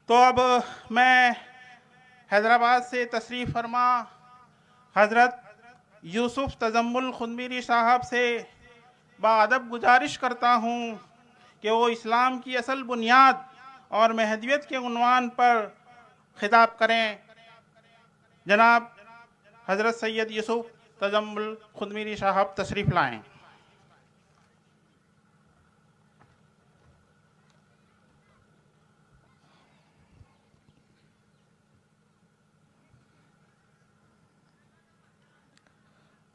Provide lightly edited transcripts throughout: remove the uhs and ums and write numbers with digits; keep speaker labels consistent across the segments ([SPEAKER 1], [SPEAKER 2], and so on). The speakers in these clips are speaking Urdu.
[SPEAKER 1] تو اب میں حیدرآباد سے تشریف فرما حضرت یوسف تجمل خنمیری صاحب سے باادب گزارش کرتا ہوں کہ وہ اسلام کی اصل بنیاد اور مہدویت کے عنوان پر خطاب کریں۔ جناب حضرت سید یوسف تجمل خنمیری صاحب تشریف لائیں۔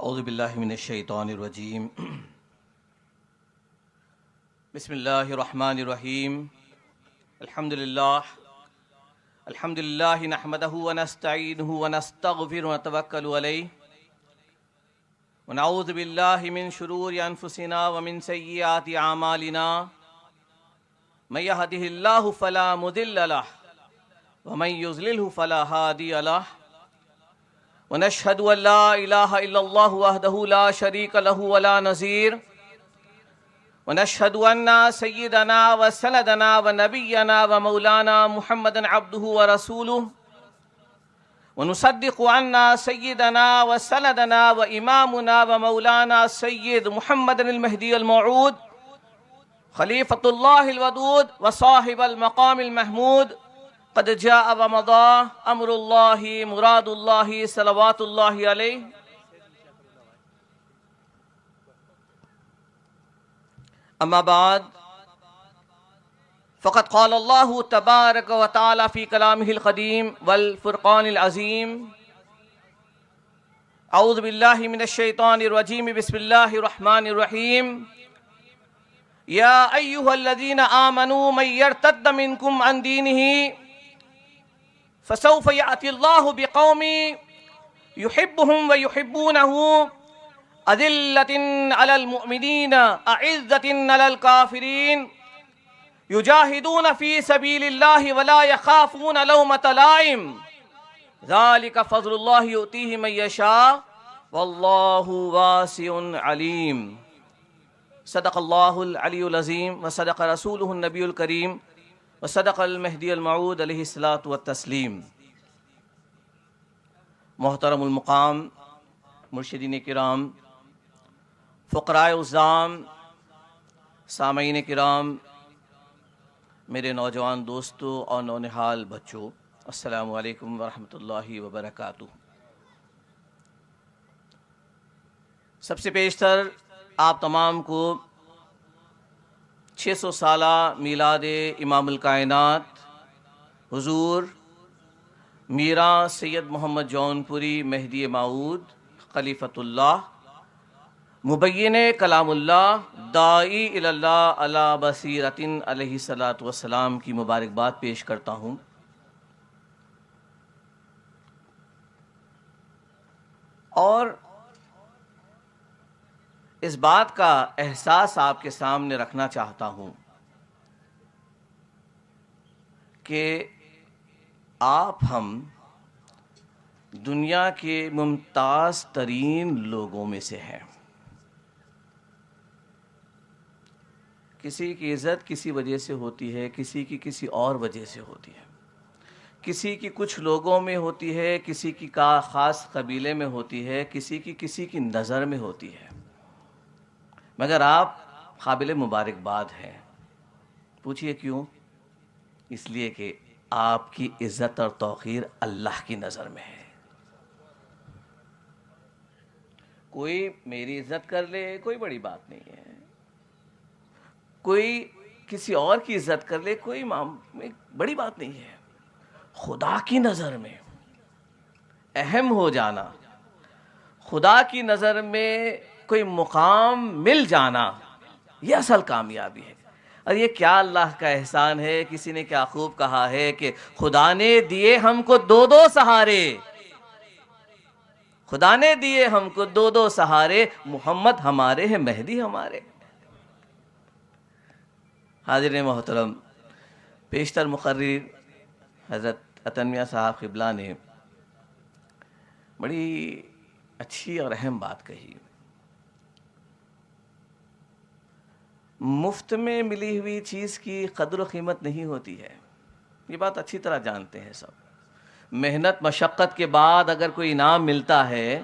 [SPEAKER 2] اعوذ باللہ من الشیطان الرجیم، بسم اللہ الرحمن الرحیم، الحمد للہ نحمدہ ونستعینہ ونستغفر ونتوکل علیہ ونعوذ باللہ من شرور انفسنا ومن سیئات اعمالنا، من یہدہ اللہ فلا مضل لہ ومن یضللہ فلا ہادی لہ، ونشهد أن لا إله إلا الله وحده لا شريك له ولا نظير، ونشهد أن سيدنا وسندنا ونبينا ومولانا محمدا عبده ورسوله، ونصدق أن سيدنا وسندنا وإمامنا ومولانا سيد محمد المهدي الموعود خليفة الله الودود وصاحب المقام المحمود، قد جاء ومضى امر اللہ مراد اللہ صلوات اللہ علیہ۔ اما بعد فقد قال اللہ تبارک وتعالی فی کلامہ القدیم والفرقان العظیم، اعوذ باللہ من الشیطان الرجیم، بسم اللہ الرحمن الرحیم، یا ایہا الذین آمنوا من یرتد منکم عن دینہ فسوف یأتی اللہ بقوم یحبهم ویحبونه اذلة علی المؤمنین اعزة علی الکافرین یجاہدون فی سبیل اللہ ولا یخافون لومۃ لائم ذلک فضل اللہ یؤتیہ من یشاء واللہ واسع علیم۔ صدق اللہ العلی العظیم وصدق رسولہ النبی الکریم وصدق المہدی الموعود علیہ الصلاۃ والتسلیم۔ محترم المقام، مرشدین کرام، فقراء عظام، سامعین کرام، میرے نوجوان دوستوں اور نونہال بچوں، السلام علیکم ورحمۃ اللہ وبرکاتہ۔ سب سے پیشتر آپ تمام کو 600 سالہ میلاد امام الکائنات حضور میراں سید محمد جونپوری مہدی موعود خلیفۃ اللہ مبین کلام اللہ داعی الی اللہ علی بصیرۃ علیہ الصلاۃ والسلام کی مبارکباد پیش کرتا ہوں۔ اور اس بات کا احساس آپ کے سامنے رکھنا چاہتا ہوں کہ آپ ہم دنیا کے ممتاز ترین لوگوں میں سے ہیں۔ کسی کی عزت کسی وجہ سے ہوتی ہے، کسی کی کسی اور وجہ سے ہوتی ہے، کسی کی کچھ لوگوں میں ہوتی ہے، کسی کی خاص قبیلے میں ہوتی ہے، کسی کی نظر میں ہوتی ہے، مگر آپ قابل مبارکباد ہیں۔ پوچھئے کیوں؟ اس لیے کہ آپ کی عزت اور توقیر اللہ کی نظر میں ہے۔ کوئی میری عزت کر لے کوئی بڑی بات نہیں ہے، کوئی کسی اور کی عزت کر لے کوئی بڑی بات نہیں ہے۔ خدا کی نظر میں اہم ہو جانا، خدا کی نظر میں کوئی مقام مل جانا، یہ اصل کامیابی ہے۔ اور یہ کیا اللہ کا احسان ہے۔ کسی نے کیا خوب کہا ہے کہ خدا نے دیے ہم کو دو سہارے، خدا نے دیے ہم کو دو سہارے، محمد ہمارے ہیں مہدی ہمارے۔ حاضرین محترم، پیشتر مقرر حضرت عطن میاں صاحب قبلہ نے بڑی اچھی اور اہم بات کہی۔ مفت میں ملی ہوئی چیز کی قدر و قیمت نہیں ہوتی ہے، یہ بات اچھی طرح جانتے ہیں سب. محنت مشقت کے بعد اگر کوئی انعام ملتا ہے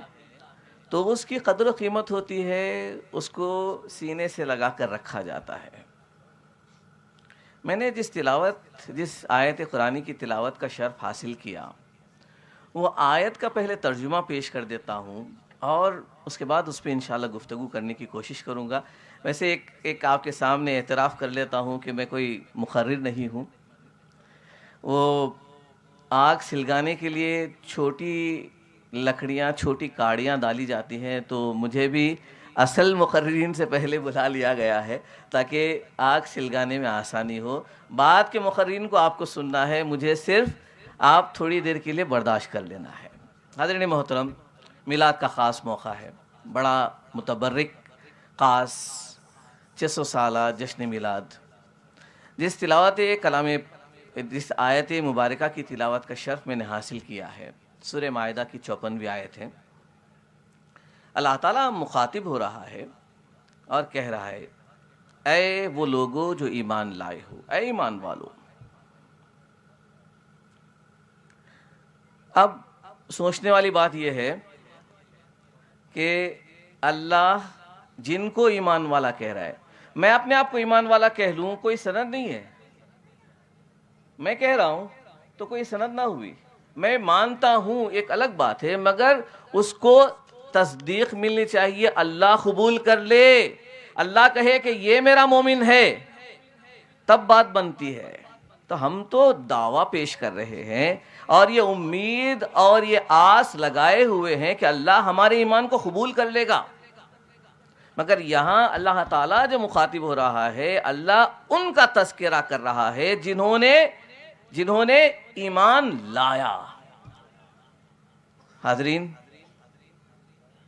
[SPEAKER 2] تو اس کی قدر و قیمت ہوتی ہے, اس کو سینے سے لگا کر رکھا جاتا ہے. میں نے جس آیت قرآنی کی تلاوت کا شرف حاصل کیا, وہ آیت کا پہلے ترجمہ پیش کر دیتا ہوں اور اس کے بعد اس پہ انشاءاللہ گفتگو کرنے کی کوشش کروں گا. ویسے ایک آپ کے سامنے اعتراف کر لیتا ہوں کہ میں کوئی مقرر نہیں ہوں. وہ آگ سلگانے کے لیے چھوٹی لکڑیاں, چھوٹی کاڑیاں ڈالی جاتی ہیں, تو مجھے بھی اصل مقررین سے پہلے بلا لیا گیا ہے تاکہ آگ سلگانے میں آسانی ہو. بعد کے مقررین کو آپ کو سننا ہے, مجھے صرف آپ تھوڑی دیر کے لیے برداشت کر لینا ہے. حاضرین محترم, میلاد کا خاص موقع ہے, بڑا متبرک خاص 600 سالہ جشن میلاد. جس آیت مبارکہ کی تلاوت کا شرف میں نے حاصل کیا ہے, سورہ مائدہ کی 54ویں آیت ہے. اللہ تعالیٰ مخاطب ہو رہا ہے اور کہہ رہا ہے, اے وہ لوگو جو ایمان لائے ہو, اے ایمان والو. اب سوچنے والی بات یہ ہے کہ اللہ جن کو ایمان والا کہہ رہا ہے, میں اپنے آپ کو ایمان والا کہہ لوں, کوئی سند نہیں ہے. میں کہہ رہا ہوں تو کوئی سند نہ ہوئی. میں مانتا ہوں ایک الگ بات ہے, مگر اس کو تصدیق ملنی چاہیے. اللہ قبول کر لے, اللہ کہے کہ یہ میرا مومن ہے, تب بات بنتی ہے. تو ہم تو دعویٰ پیش کر رہے ہیں اور یہ امید اور یہ آس لگائے ہوئے ہیں کہ اللہ ہمارے ایمان کو قبول کر لے گا. مگر یہاں اللہ تعالیٰ جو مخاطب ہو رہا ہے, اللہ ان کا تذکرہ کر رہا ہے جنہوں نے ایمان لایا. حاضرین,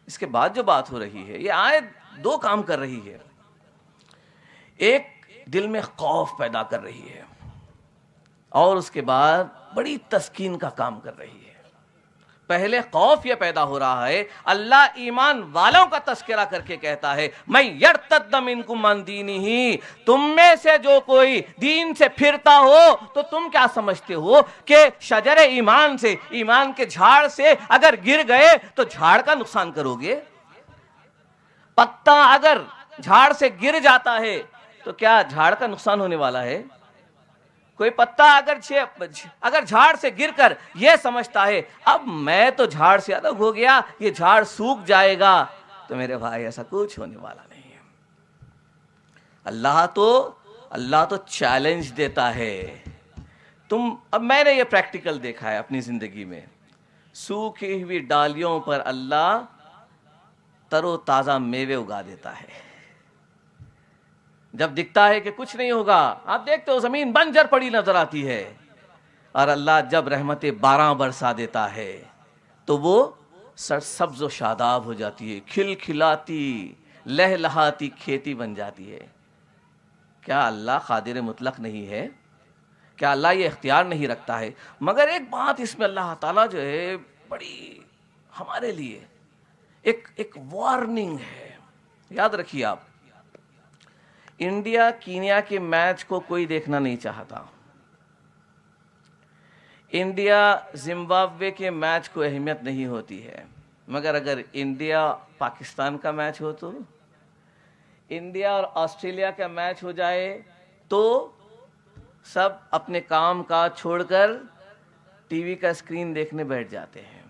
[SPEAKER 2] اس کے بعد جو بات ہو رہی ہے, یہ آیت 2 کام کر رہی ہے. ایک, دل میں خوف پیدا کر رہی ہے, اور اس کے بعد بڑی تسکین کا کام کر رہی ہے. پہلے خوف یہ پیدا ہو رہا ہے, اللہ ایمان والوں کا تذکرہ کر کے کہتا ہے, میں یرتد منکم عن دینہ, تم میں سے جو کوئی دین سے پھرتا ہو تو تم کیا سمجھتے ہو کہ شجر ایمان سے, ایمان کے جھاڑ سے اگر گر گئے تو جھاڑ کا نقصان کرو گے؟ پتا اگر جھاڑ سے گر جاتا ہے تو کیا جھاڑ کا نقصان ہونے والا ہے؟ کوئی پتا اگر جھاڑ سے گر کر یہ سمجھتا ہے اب میں تو جھاڑ سے الگ ہو گیا, یہ جھاڑ سوکھ جائے گا, تو میرے بھائی ایسا کچھ ہونے والا نہیں ہے. اللہ تو چیلنج دیتا ہے. اب میں نے یہ پریکٹیکل دیکھا ہے اپنی زندگی میں, سوکھی ہوئی ڈالیوں پر اللہ تر و تازہ میوے اگا دیتا ہے. جب دکھتا ہے کہ کچھ نہیں ہوگا, آپ دیکھتے ہو زمین بنجر پڑی نظر آتی ہے, اور اللہ جب رحمت باران برسا دیتا ہے تو وہ سرسبز و شاداب ہو جاتی ہے, کھل کھلاتی لہلہاتی کھیتی بن جاتی ہے. کیا اللہ قادر مطلق نہیں ہے؟ کیا اللہ یہ اختیار نہیں رکھتا ہے؟ مگر ایک بات اس میں اللہ تعالیٰ جو ہے بڑی ہمارے لیے ایک وارننگ ہے. یاد رکھیے آپ, انڈیا کینیا کے میچ کو کوئی دیکھنا نہیں چاہتا, انڈیا زمبابوے کے میچ کو اہمیت نہیں ہوتی ہے, مگر اگر انڈیا پاکستان کا میچ ہو, تو انڈیا اور آسٹریلیا کا میچ ہو جائے تو سب اپنے کام کا چھوڑ کر ٹی وی کا اسکرین دیکھنے بیٹھ جاتے ہیں.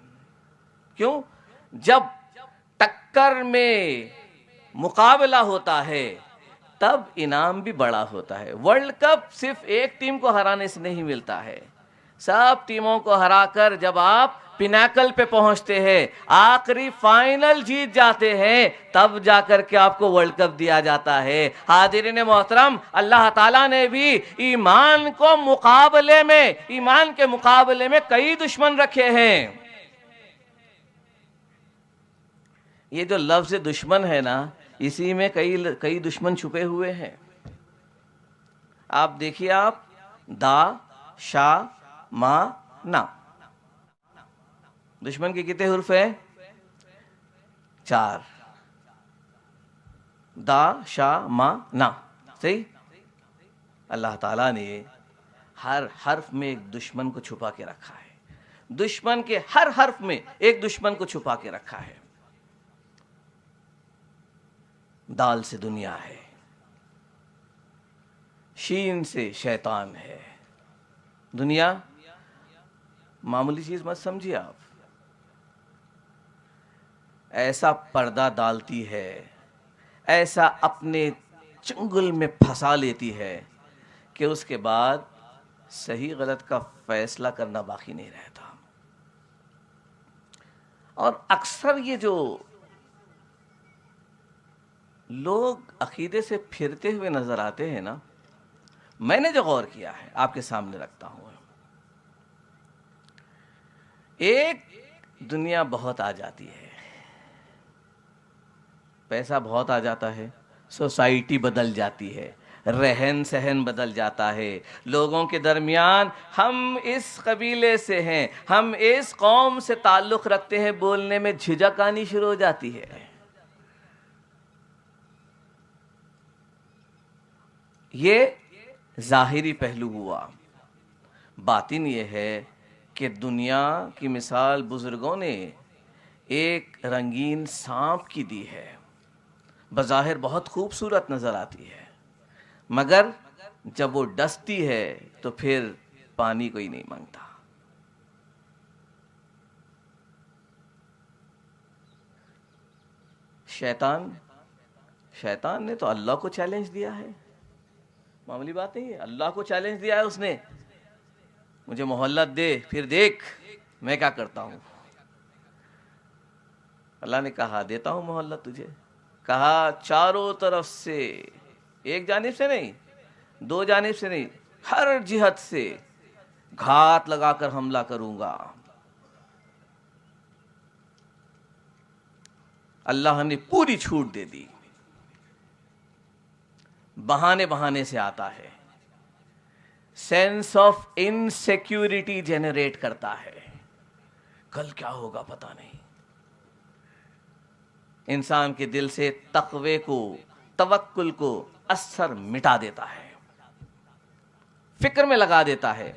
[SPEAKER 2] کیوں؟ جب ٹکر میں مقابلہ ہوتا ہے تب انعام بھی بڑا ہوتا ہے. ورلڈ کپ صرف ایک ٹیم کو ہرانے سے نہیں ملتا ہے, سب ٹیموں کو ہرا کر جب آپ پینیکل پہ پہنچتے ہیں, آخری فائنل جیت جاتے ہیں, تب جا کر کے آپ کو ورلڈ کپ دیا جاتا ہے. حاضرین محترم, اللہ تعالیٰ نے بھی ایمان کے مقابلے میں کئی دشمن رکھے ہیں. یہ جو لفظ دشمن ہے نا, اسی میں کئی دشمن چھپے ہوئے ہیں. آپ دیکھیے, آپ دا شا ما نا, دشمن کے کتنے حرف ہیں؟ 4. دا شا ما نا. صحیح؟ اللہ تعالیٰ نے ہر حرف میں ایک دشمن کو چھپا کے رکھا ہے. دشمن کے ہر حرف میں ایک دشمن کو چھپا کے رکھا ہے. دال سے دنیا ہے, شین سے شیطان ہے. دنیا معمولی چیز مت سمجھیے آپ. ایسا پردہ ڈالتی ہے, ایسا اپنے چنگل میں پھنسا لیتی ہے کہ اس کے بعد صحیح غلط کا فیصلہ کرنا باقی نہیں رہتا. اور اکثر یہ جو لوگ عقیدے سے پھرتے ہوئے نظر آتے ہیں نا, میں نے جو غور کیا ہے آپ کے سامنے رکھتا ہوں. ایک دنیا بہت آ جاتی ہے, پیسہ بہت آ جاتا ہے, سوسائٹی بدل جاتی ہے, رہن سہن بدل جاتا ہے, لوگوں کے درمیان ہم اس قبیلے سے ہیں, ہم اس قوم سے تعلق رکھتے ہیں, بولنے میں جھجک آنی شروع ہو جاتی ہے. یہ ظاہری پہلو ہوا. باطن یہ ہے کہ دنیا کی مثال بزرگوں نے ایک رنگین سانپ کی دی ہے. بظاہر بہت خوبصورت نظر آتی ہے, مگر جب وہ ڈستی ہے تو پھر پانی کوئی نہیں مانگتا. شیطان نے تو اللہ کو چیلنج دیا ہے. معمولی بات نہیں ہے, اللہ کو چیلنج دیا ہے اس نے, مجھے مہلت دے پھر دیکھ میں کیا کرتا ہوں. اللہ نے کہا دیتا ہوں مہلت تجھے. کہا چاروں طرف سے, ایک جانب سے نہیں, دو جانب سے نہیں, ہر جہت سے گھات لگا کر حملہ کروں گا. اللہ نے پوری چھوٹ دے دی. بہانے سے آتا ہے, سینس آف انسیکیورٹی جنریٹ کرتا ہے. کل کیا ہوگا پتہ نہیں. انسان کے دل سے تقوی کو, توکل کو اثر مٹا دیتا ہے, فکر میں لگا دیتا ہے.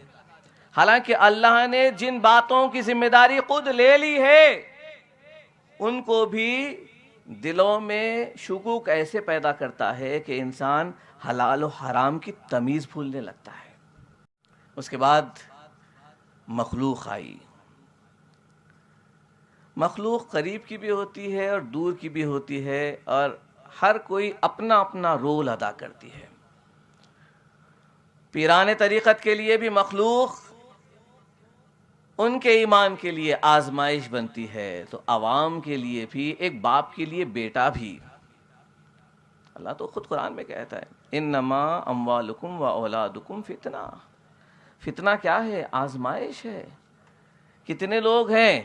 [SPEAKER 2] حالانکہ اللہ نے جن باتوں کی ذمہ داری خود لے لی ہے, ان کو بھی دلوں میں شکوک ایسے پیدا کرتا ہے کہ انسان حلال و حرام کی تمیز بھولنے لگتا ہے. اس کے بعد مخلوق آئی. مخلوق قریب کی بھی ہوتی ہے اور دور کی بھی ہوتی ہے, اور ہر کوئی اپنا اپنا رول ادا کرتی ہے. پیران طریقت کے لیے بھی مخلوق ان کے ایمان کے لیے آزمائش بنتی ہے, تو عوام کے لیے بھی, ایک باپ کے لیے بیٹا بھی. اللہ تو خود قرآن میں کہتا ہے انما اموالکم و اولادکم فتنہ. فتنہ کیا ہے؟ آزمائش ہے. کتنے لوگ ہیں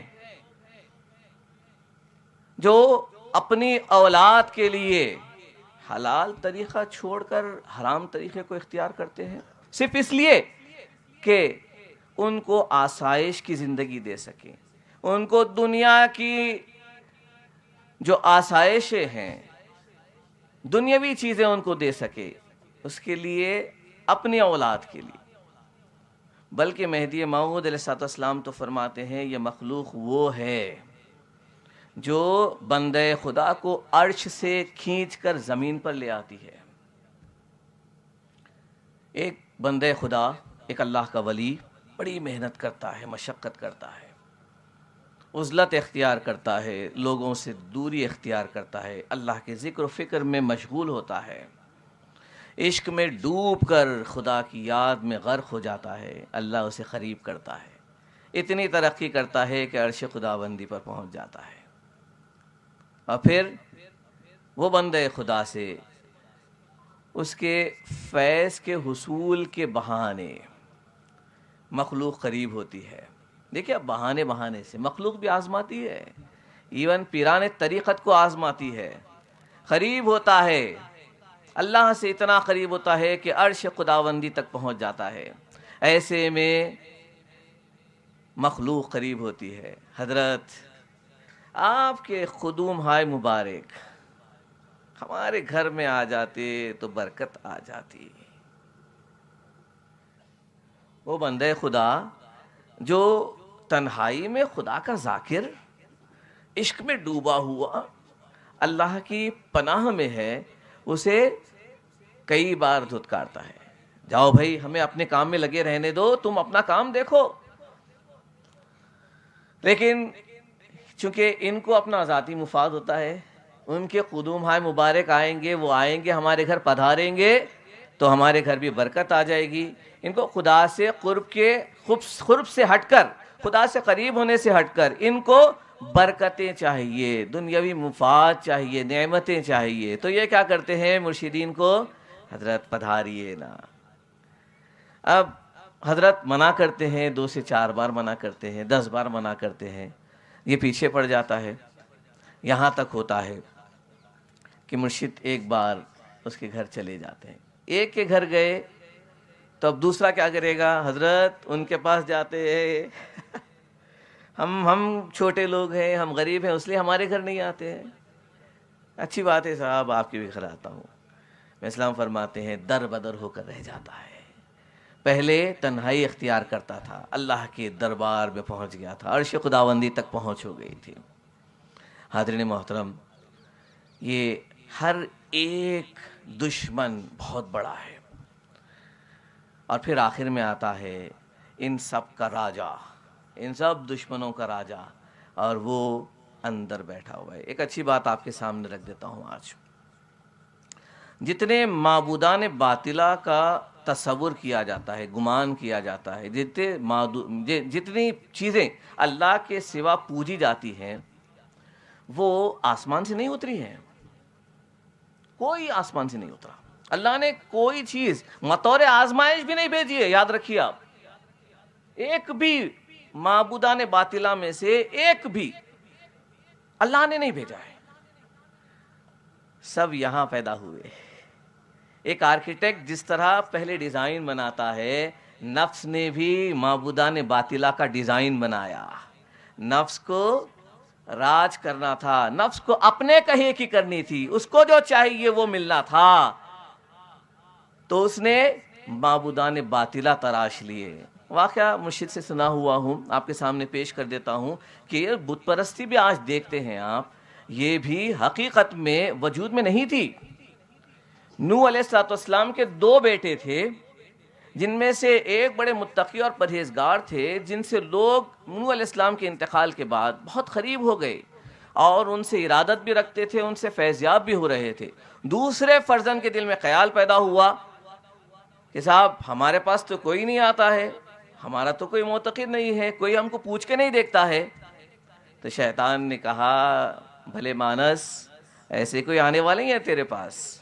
[SPEAKER 2] جو اپنی اولاد کے لیے حلال طریقہ چھوڑ کر حرام طریقے کو اختیار کرتے ہیں, صرف اس لیے کہ ان کو آسائش کی زندگی دے سکیں, ان کو دنیا کی جو آسائشیں ہیں, دنیاوی چیزیں ان کو دے سکے, اس کے لیے, اپنی اولاد کے لیے. بلکہ مہدی موعود علیہ السلام تو فرماتے ہیں یہ مخلوق وہ ہے جو بندے خدا کو عرش سے کھینچ کر زمین پر لے آتی ہے. ایک بندے خدا, ایک اللہ کا ولی بڑی محنت کرتا ہے, مشقت کرتا ہے, عزلت اختیار کرتا ہے, لوگوں سے دوری اختیار کرتا ہے, اللہ کے ذکر و فکر میں مشغول ہوتا ہے, عشق میں ڈوب کر خدا کی یاد میں غرق ہو جاتا ہے. اللہ اسے قریب کرتا ہے, اتنی ترقی کرتا ہے کہ عرش خداوندی پر پہنچ جاتا ہے. اور پھر وہ بندے خدا سے اس کے فیض کے حصول کے بہانے مخلوق قریب ہوتی ہے. دیکھیں اب بہانے سے مخلوق بھی آزماتی ہے, ایون پیران طریقت کو آزماتی ہے, قریب ہوتا ہے, اللہ سے اتنا قریب ہوتا ہے کہ عرش خداوندی تک پہنچ جاتا ہے. ایسے میں مخلوق قریب ہوتی ہے. حضرت آپ کے قدوم ہائے مبارک ہمارے گھر میں آ جاتے تو برکت آ جاتی. وہ بندے خدا جو تنہائی میں خدا کا ذاکر، عشق میں ڈوبا ہوا، اللہ کی پناہ میں ہے، اسے کئی بار دھتکارتا ہے، جاؤ بھائی ہمیں اپنے کام میں لگے رہنے دو، تم اپنا کام دیکھو. لیکن چونکہ ان کو اپنا ذاتی مفاد ہوتا ہے، ان کے قدوم ہائے مبارک آئیں گے، وہ آئیں گے ہمارے گھر پدھاریں گے تو ہمارے گھر بھی برکت آ جائے گی. ان کو خدا سے قرب سے ہٹ کر، خدا سے قریب ہونے سے ہٹ کر ان کو برکتیں چاہیے، دنیاوی مفاد چاہیے، نعمتیں چاہیے. تو یہ کیا کرتے ہیں مرشدین کو؟ حضرت پدھاریے نا. اب حضرت منع کرتے ہیں، 2 سے 4 بار منع کرتے ہیں، 10 بار منع کرتے ہیں، یہ پیچھے پڑ جاتا ہے. یہاں تک ہوتا ہے کہ مرشد ایک بار اس کے گھر چلے جاتے ہیں. ایک کے گھر گئے تو اب دوسرا کیا کرے گا؟ حضرت ان کے پاس جاتے ہیں، ہم چھوٹے لوگ ہیں، ہم غریب ہیں، اس لیے ہمارے گھر نہیں آتے ہیں. اچھی بات ہے صاحب، آپ کے بھی گھر آتا ہوں. میں اسلام فرماتے ہیں در بدر ہو کر رہ جاتا ہے. پہلے تنہائی اختیار کرتا تھا، اللہ کے دربار میں پہنچ گیا تھا، عرش خداوندی تک پہنچ ہو گئی تھی. حاضرین محترم، یہ ہر ایک دشمن بہت بڑا ہے، اور پھر آخر میں آتا ہے ان سب کا راجا، ان سب دشمنوں کا راجا، اور وہ اندر بیٹھا ہوا ہے. ایک اچھی بات آپ کے سامنے رکھ دیتا ہوں آج. جتنے معبودان باطلہ کا تصور کیا جاتا ہے، گمان کیا جاتا ہے، جتنی چیزیں اللہ کے سوا پوجی جاتی ہیں، وہ آسمان سے نہیں اتری ہیں. کوئی آسمان سے نہیں اترا. اللہ نے کوئی چیز بطور آزمائش بھی نہیں بھیجی ہے. یاد رکھیے آپ، ایک بھی معبودان باطلہ میں سے ایک بھی اللہ نے نہیں بھیجا ہے. سب یہاں پیدا ہوئے. ایک آرکیٹیکٹ جس طرح پہلے ڈیزائن بناتا ہے، نفس نے بھی معبودان باطلہ کا ڈیزائن بنایا. نفس کو راج کرنا تھا، نفس کو اپنے کہے کی کرنی تھی، اس کو جو چاہیے وہ ملنا تھا، تو اس نے معبودان باطلہ تراش لیے. واقعہ مرشد سے سنا ہوا ہوں، آپ کے سامنے پیش کر دیتا ہوں کہ بت پرستی بھی آج دیکھتے ہیں آپ، یہ بھی حقیقت میں وجود میں نہیں تھی. نوح علیہ السلام کے 2 بیٹے تھے، جن میں سے ایک بڑے متقی اور پرہیزگار تھے، جن سے لوگ نوح علیہ السلام کے انتقال کے بعد بہت قریب ہو گئے اور ان سے ارادت بھی رکھتے تھے، ان سے فیضیاب بھی ہو رہے تھے. دوسرے فرزند کے دل میں خیال پیدا ہوا کہ صاحب ہمارے پاس تو کوئی نہیں آتا ہے، ہمارا تو کوئی معتقد نہیں ہے، کوئی ہم کو پوچھ کے نہیں دیکھتا ہے. تو شیطان نے کہا بھلے مانس، ایسے کوئی آنے والے ہی ہیں تیرے پاس،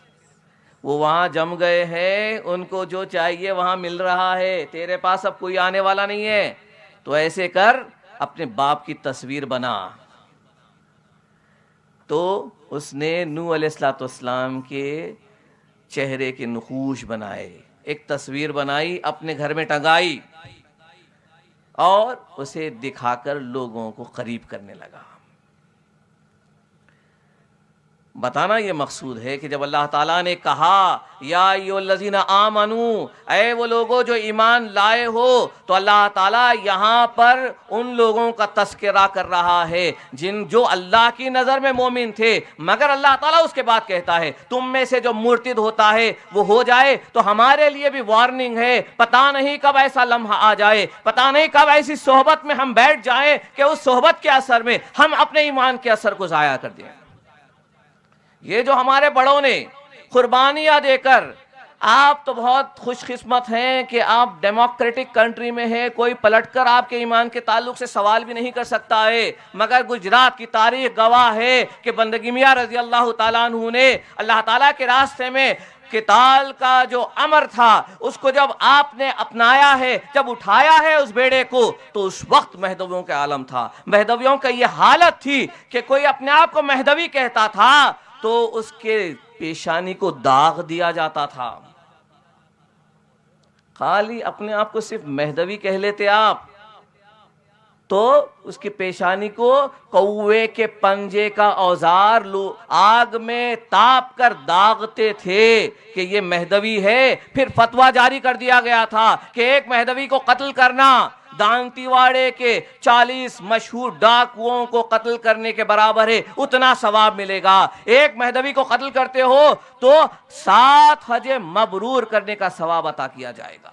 [SPEAKER 2] وہ وہاں جم گئے ہیں، ان کو جو چاہیے وہاں مل رہا ہے، تیرے پاس اب کوئی آنے والا نہیں ہے. تو ایسے کر، اپنے باپ کی تصویر بنا. تو اس نے نوح علیہ السلام کے چہرے کے نقوش بنائے، ایک تصویر بنائی، اپنے گھر میں ٹنگائی، اور اسے دکھا کر لوگوں کو قریب کرنے لگا. بتانا یہ مقصود ہے کہ جب اللہ تعالیٰ نے کہا یا ایھا الذین آمنو، اے وہ لوگوں جو ایمان لائے ہو، تو اللہ تعالیٰ یہاں پر ان لوگوں کا تذکرہ کر رہا ہے جو اللہ کی نظر میں مومن تھے، مگر اللہ تعالیٰ اس کے بعد کہتا ہے تم میں سے جو مرتد ہوتا ہے وہ ہو جائے تو ہمارے لیے بھی وارننگ ہے. پتہ نہیں کب ایسا لمحہ آ جائے، پتہ نہیں کب ایسی صحبت میں ہم بیٹھ جائیں کہ اس صحبت کے اثر میں ہم اپنے ایمان کے اثر کو ضائع کر دیں. یہ جو ہمارے بڑوں نے قربانیاں دے کر، آپ تو بہت خوش قسمت ہیں کہ آپ ڈیموکریٹک کنٹری میں ہیں، کوئی پلٹ کر آپ کے ایمان کے تعلق سے سوال بھی نہیں کر سکتا ہے. مگر گجرات کی تاریخ گواہ ہے کہ بندگی میاں رضی اللہ تعالیٰ عنہ نے اللہ تعالیٰ کے راستے میں قتال کا جو امر تھا، اس کو جب آپ نے اپنایا ہے، جب اٹھایا ہے اس بیڑے کو، تو اس وقت مہدویوں کا عالم تھا. مہدویوں کا یہ حالت تھی کہ کوئی اپنے آپ کو مہدوی کہتا تھا تو اس کے پیشانی کو داغ دیا جاتا تھا. خالی اپنے آپ کو صرف مہدوی کہہ لیتے آپ، تو اس کی پیشانی کو کوے کے پنجے کا اوزار آگ میں تاپ کر داغتے تھے کہ یہ مہدوی ہے. پھر فتویٰ جاری کر دیا گیا تھا کہ ایک مہدوی کو قتل کرنا دانتی واڑے کے 40 مشہور ڈاکوؤں کو قتل کرنے کے برابر ہے، اتنا ثواب ملے گا. ایک مہدوی کو قتل کرتے ہو تو 7 حج مبرور کرنے کا ثواب عطا کیا جائے گا.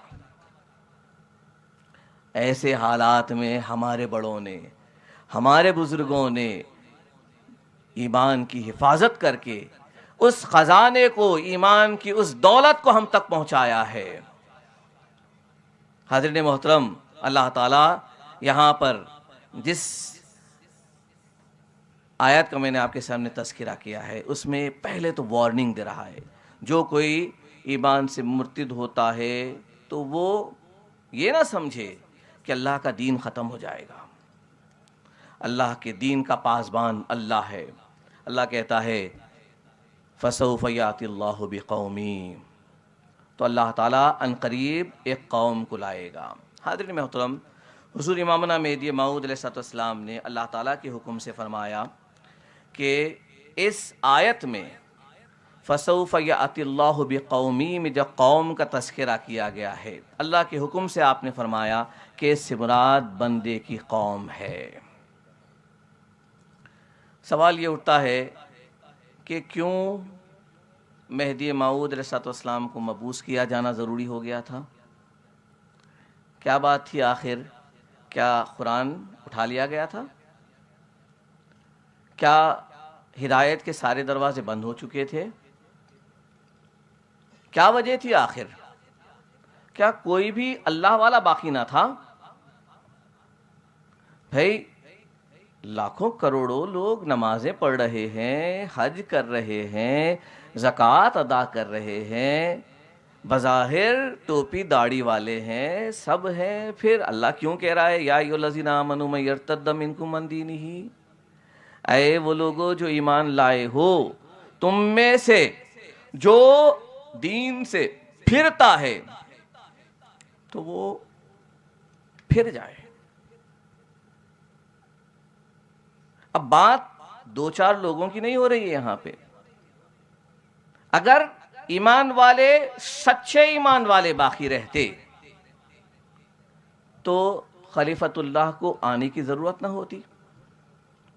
[SPEAKER 2] ایسے حالات میں ہمارے بڑوں نے، ہمارے بزرگوں نے ایمان کی حفاظت کر کے اس خزانے کو، ایمان کی اس دولت کو ہم تک پہنچایا ہے. حاضرین محترم، اللہ تعالیٰ یہاں پر جس آیت کا میں نے آپ کے سامنے تذکرہ کیا ہے اس میں پہلے تو وارننگ دے رہا ہے. جو کوئی ایمان سے مرتد ہوتا ہے تو وہ یہ نہ سمجھے کہ اللہ کا دین ختم ہو جائے گا. اللہ کے دین کا پاسبان اللہ ہے. اللہ کہتا ہے فَسَوْفَ يَأْتِ اللَّهُ بِقَوْمٍ، تو اللہ تعالیٰ عنقریب ایک قوم کو لائے گا. حاضرین محترم، حضور امامنا مہدی موعود علیہ السلام نے اللہ تعالیٰ کے حکم سے فرمایا کہ اس آیت میں فَسَوْفَ يَأْتِ اللَّهُ بِقَوْمٍ میں جو قوم کا تذکرہ کیا گیا ہے، اللہ کے حکم سے آپ نے فرمایا کہ اس سے مراد بندے کی قوم ہے. سوال یہ اٹھتا ہے کہ کیوں مہدی موعود علیہ السلام کو مبعوث کیا جانا ضروری ہو گیا تھا؟ کیا بات تھی آخر؟ کیا قرآن اٹھا لیا گیا تھا؟ کیا ہدایت کے سارے دروازے بند ہو چکے تھے؟ کیا وجہ تھی آخر؟ کیا کوئی بھی اللہ والا باقی نہ تھا؟ بھائی لاکھوں کروڑوں لوگ نمازیں پڑھ رہے ہیں، حج کر رہے ہیں، زکوٰۃ ادا کر رہے ہیں، بظاہر ٹوپی داڑھی والے ہیں، سب ہیں، پھر اللہ کیوں کہہ رہا ہے یا ایھا الذین آمنوا من یرتد منکم عن دینہ؟ اے وہ لوگوں جو ایمان لائے ہو، تم میں سے جو دین سے پھرتا ہے تو وہ پھر جائے. اب بات 2-4 لوگوں کی نہیں ہو رہی ہے یہاں پہ. اگر ایمان والے، سچے ایمان والے باقی رہتے تو خلیفۃ اللہ کو آنے کی ضرورت نہ ہوتی.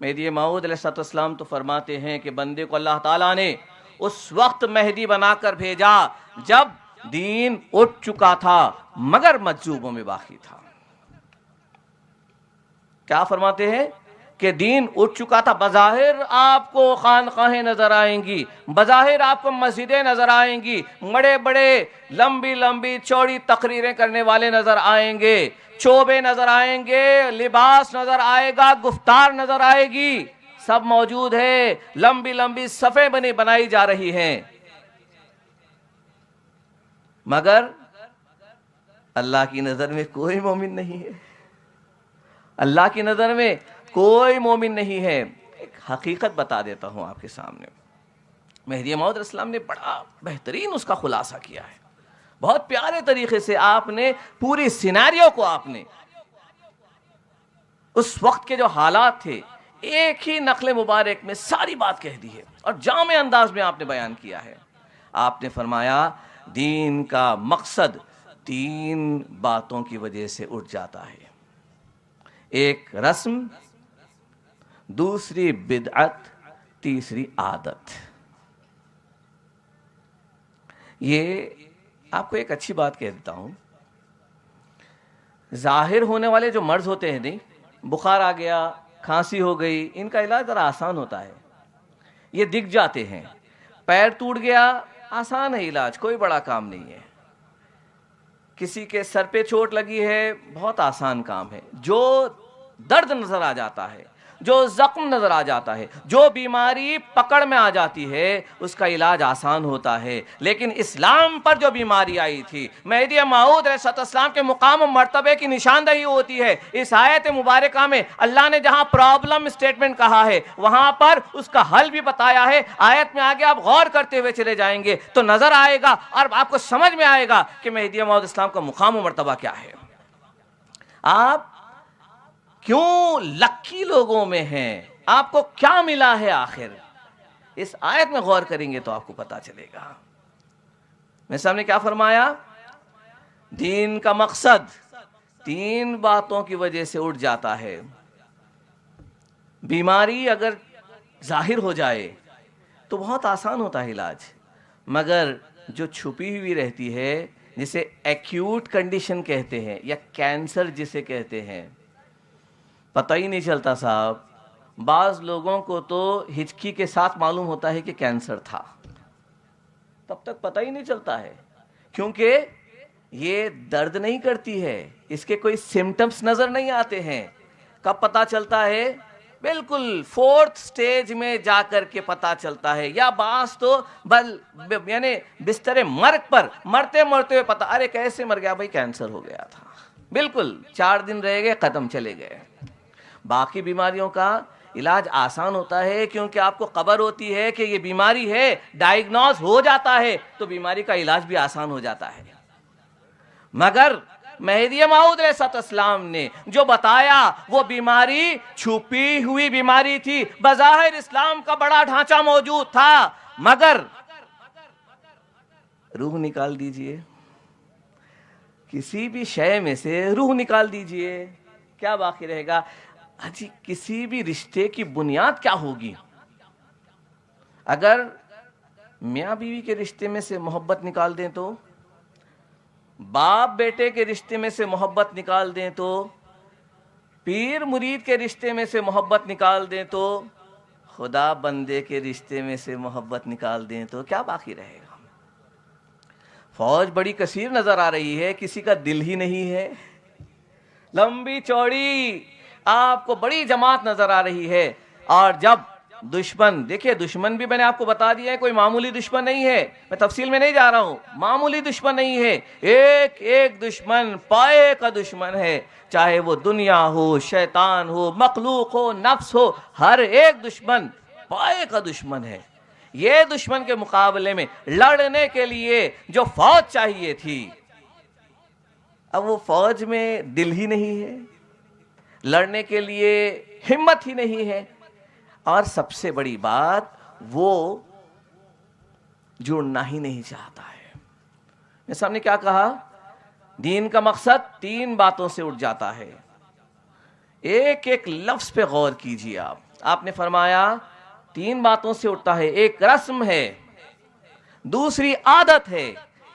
[SPEAKER 2] مہدی موعود علیہ السلام تو فرماتے ہیں کہ بندے کو اللہ تعالیٰ نے اس وقت مہدی بنا کر بھیجا جب دین اٹھ چکا تھا مگر مجذوبوں میں باقی تھا. کیا فرماتے ہیں کہ دین اٹھ چکا تھا. بظاہر آپ کو خانقاہیں نظر آئیں گی، بظاہر آپ کو مسجدیں نظر آئیں گی، بڑے بڑے لمبی لمبی چوڑی تقریریں کرنے والے نظر آئیں گے، چوبے نظر آئیں گے، لباس نظر آئے گا، گفتار نظر آئے گی، سب موجود ہے. لمبی لمبی صفیں بنائی جا رہی ہیں، مگر اللہ کی نظر میں کوئی مومن نہیں ہے. اللہ کی نظر میں کوئی مومن نہیں ہے. ایک حقیقت بتا دیتا ہوں آپ کے سامنے. مہدی موعود علیہ السلام نے بڑا بہترین اس کا خلاصہ کیا ہے. بہت پیارے طریقے سے آپ نے پوری سیناریو کو، آپ نے اس وقت کے جو حالات تھے ایک ہی نقل مبارک میں ساری بات کہہ دی ہے اور جامع انداز میں آپ نے بیان کیا ہے. آپ نے فرمایا دین کا مقصد 3 باتوں کی وجہ سے اٹھ جاتا ہے. ایک رسم، دوسری بدعت، تیسری عادت. یہ آپ کو ایک اچھی بات کہہ دیتا ہوں. ظاہر ہونے والے جو مرض ہوتے ہیں، نہیں، بخار آ گیا، کھانسی ہو گئی، ان کا علاج ذرا آسان ہوتا ہے، یہ دکھ جاتے ہیں. پیر ٹوٹ گیا، آسان ہے علاج، کوئی بڑا کام نہیں ہے. کسی کے سر پہ چوٹ لگی ہے، بہت آسان کام ہے. جو درد نظر آ جاتا ہے، جو زخم نظر آ جاتا ہے، جو بیماری پکڑ میں آ جاتی ہے، اس کا علاج آسان ہوتا ہے. لیکن اسلام پر جو بیماری آئی تھی، مہدی موعود علیہ السلام کے مقام و مرتبے کی نشاندہی ہوتی ہے. اس آیت مبارکہ میں اللہ نے جہاں پرابلم اسٹیٹمنٹ کہا ہے وہاں پر اس کا حل بھی بتایا ہے. آیت میں آگے آپ غور کرتے ہوئے چلے جائیں گے تو نظر آئے گا اور آپ کو سمجھ میں آئے گا کہ مہدی موعود اسلام کا مقام و مرتبہ کیا ہے. آپ کیوں لکی لوگوں میں ہیں؟ آپ کو کیا ملا ہے آخر؟ اس آیت میں غور کریں گے تو آپ کو پتا چلے گا۔ میں سامنے کیا فرمایا؟ دین کا مقصد 3 باتوں کی وجہ سے اٹھ جاتا ہے۔ بیماری اگر ظاہر ہو جائے تو بہت آسان ہوتا ہے علاج، مگر جو چھپی ہوئی رہتی ہے، جسے ایکیوٹ کنڈیشن کہتے ہیں یا کینسر جسے کہتے ہیں، پتہ ہی نہیں چلتا صاحب۔ بعض لوگوں کو تو ہچکی کے ساتھ معلوم ہوتا ہے کہ کینسر تھا، تب تک پتہ ہی نہیں چلتا ہے، کیونکہ یہ درد نہیں کرتی ہے، اس کے کوئی سمٹمز نظر نہیں آتے ہیں۔ کب پتہ چلتا ہے؟ بالکل 4th سٹیج میں جا کر کے پتہ چلتا ہے، یا بعض تو یعنی بستر مرگ پر مرتے مرتے ہوئے پتہ، ارے کیسے مر گیا بھائی؟ کینسر ہو گیا تھا، بالکل 4 دن رہ گئے، ختم، چلے گئے۔ باقی بیماریوں کا علاج آسان ہوتا ہے، کیونکہ آپ کو خبر ہوتی ہے کہ یہ بیماری ہے، ڈائیگنوز ہو جاتا ہے تو بیماری کا علاج بھی آسان ہو جاتا ہے۔ مگر مہدی موعود علیہ السلام نے جو بتایا وہ بیماری چھپی ہوئی بیماری تھی۔ بظاہر اسلام کا بڑا ڈھانچہ موجود تھا، مگر روح نکال دیجئے، کسی بھی شے میں سے روح نکال دیجئے، کیا باقی رہے گا؟ جی کسی بھی رشتے کی بنیاد کیا ہوگی؟ اگر میاں بیوی کے رشتے میں سے محبت نکال دیں تو، باپ بیٹے کے رشتے میں سے محبت نکال دیں تو، پیر مرید کے رشتے میں سے محبت نکال دیں تو، خدا بندے کے رشتے میں سے محبت نکال دیں تو کیا باقی رہے گا؟ فوج بڑی کثیر نظر آ رہی ہے، کسی کا دل ہی نہیں ہے، لمبی چوڑی آپ کو بڑی جماعت نظر آ رہی ہے۔ اور جب دشمن، دیکھیے دشمن بھی میں نے آپ کو بتا دیا ہے، کوئی معمولی دشمن نہیں ہے، میں تفصیل میں نہیں جا رہا ہوں، معمولی دشمن نہیں ہے، ایک دشمن پائے کا دشمن ہے، چاہے وہ دنیا ہو، شیطان ہو، مخلوق ہو، نفس ہو، ہر ایک دشمن پائے کا دشمن ہے۔ یہ دشمن کے مقابلے میں لڑنے کے لیے جو فوج چاہیے تھی، اب وہ فوج میں دل ہی نہیں ہے، لڑنے کے لیے ہمت ہی نہیں ہے، اور سب سے بڑی بات وہ جڑنا ہی نہیں چاہتا ہے۔ میں سامنے کیا کہا؟ دین کا مقصد 3 باتوں سے اٹھ جاتا ہے۔ ایک ایک لفظ پہ غور کیجیے آپ نے فرمایا 3 باتوں سے اٹھتا ہے، ایک رسم ہے، دوسری عادت ہے،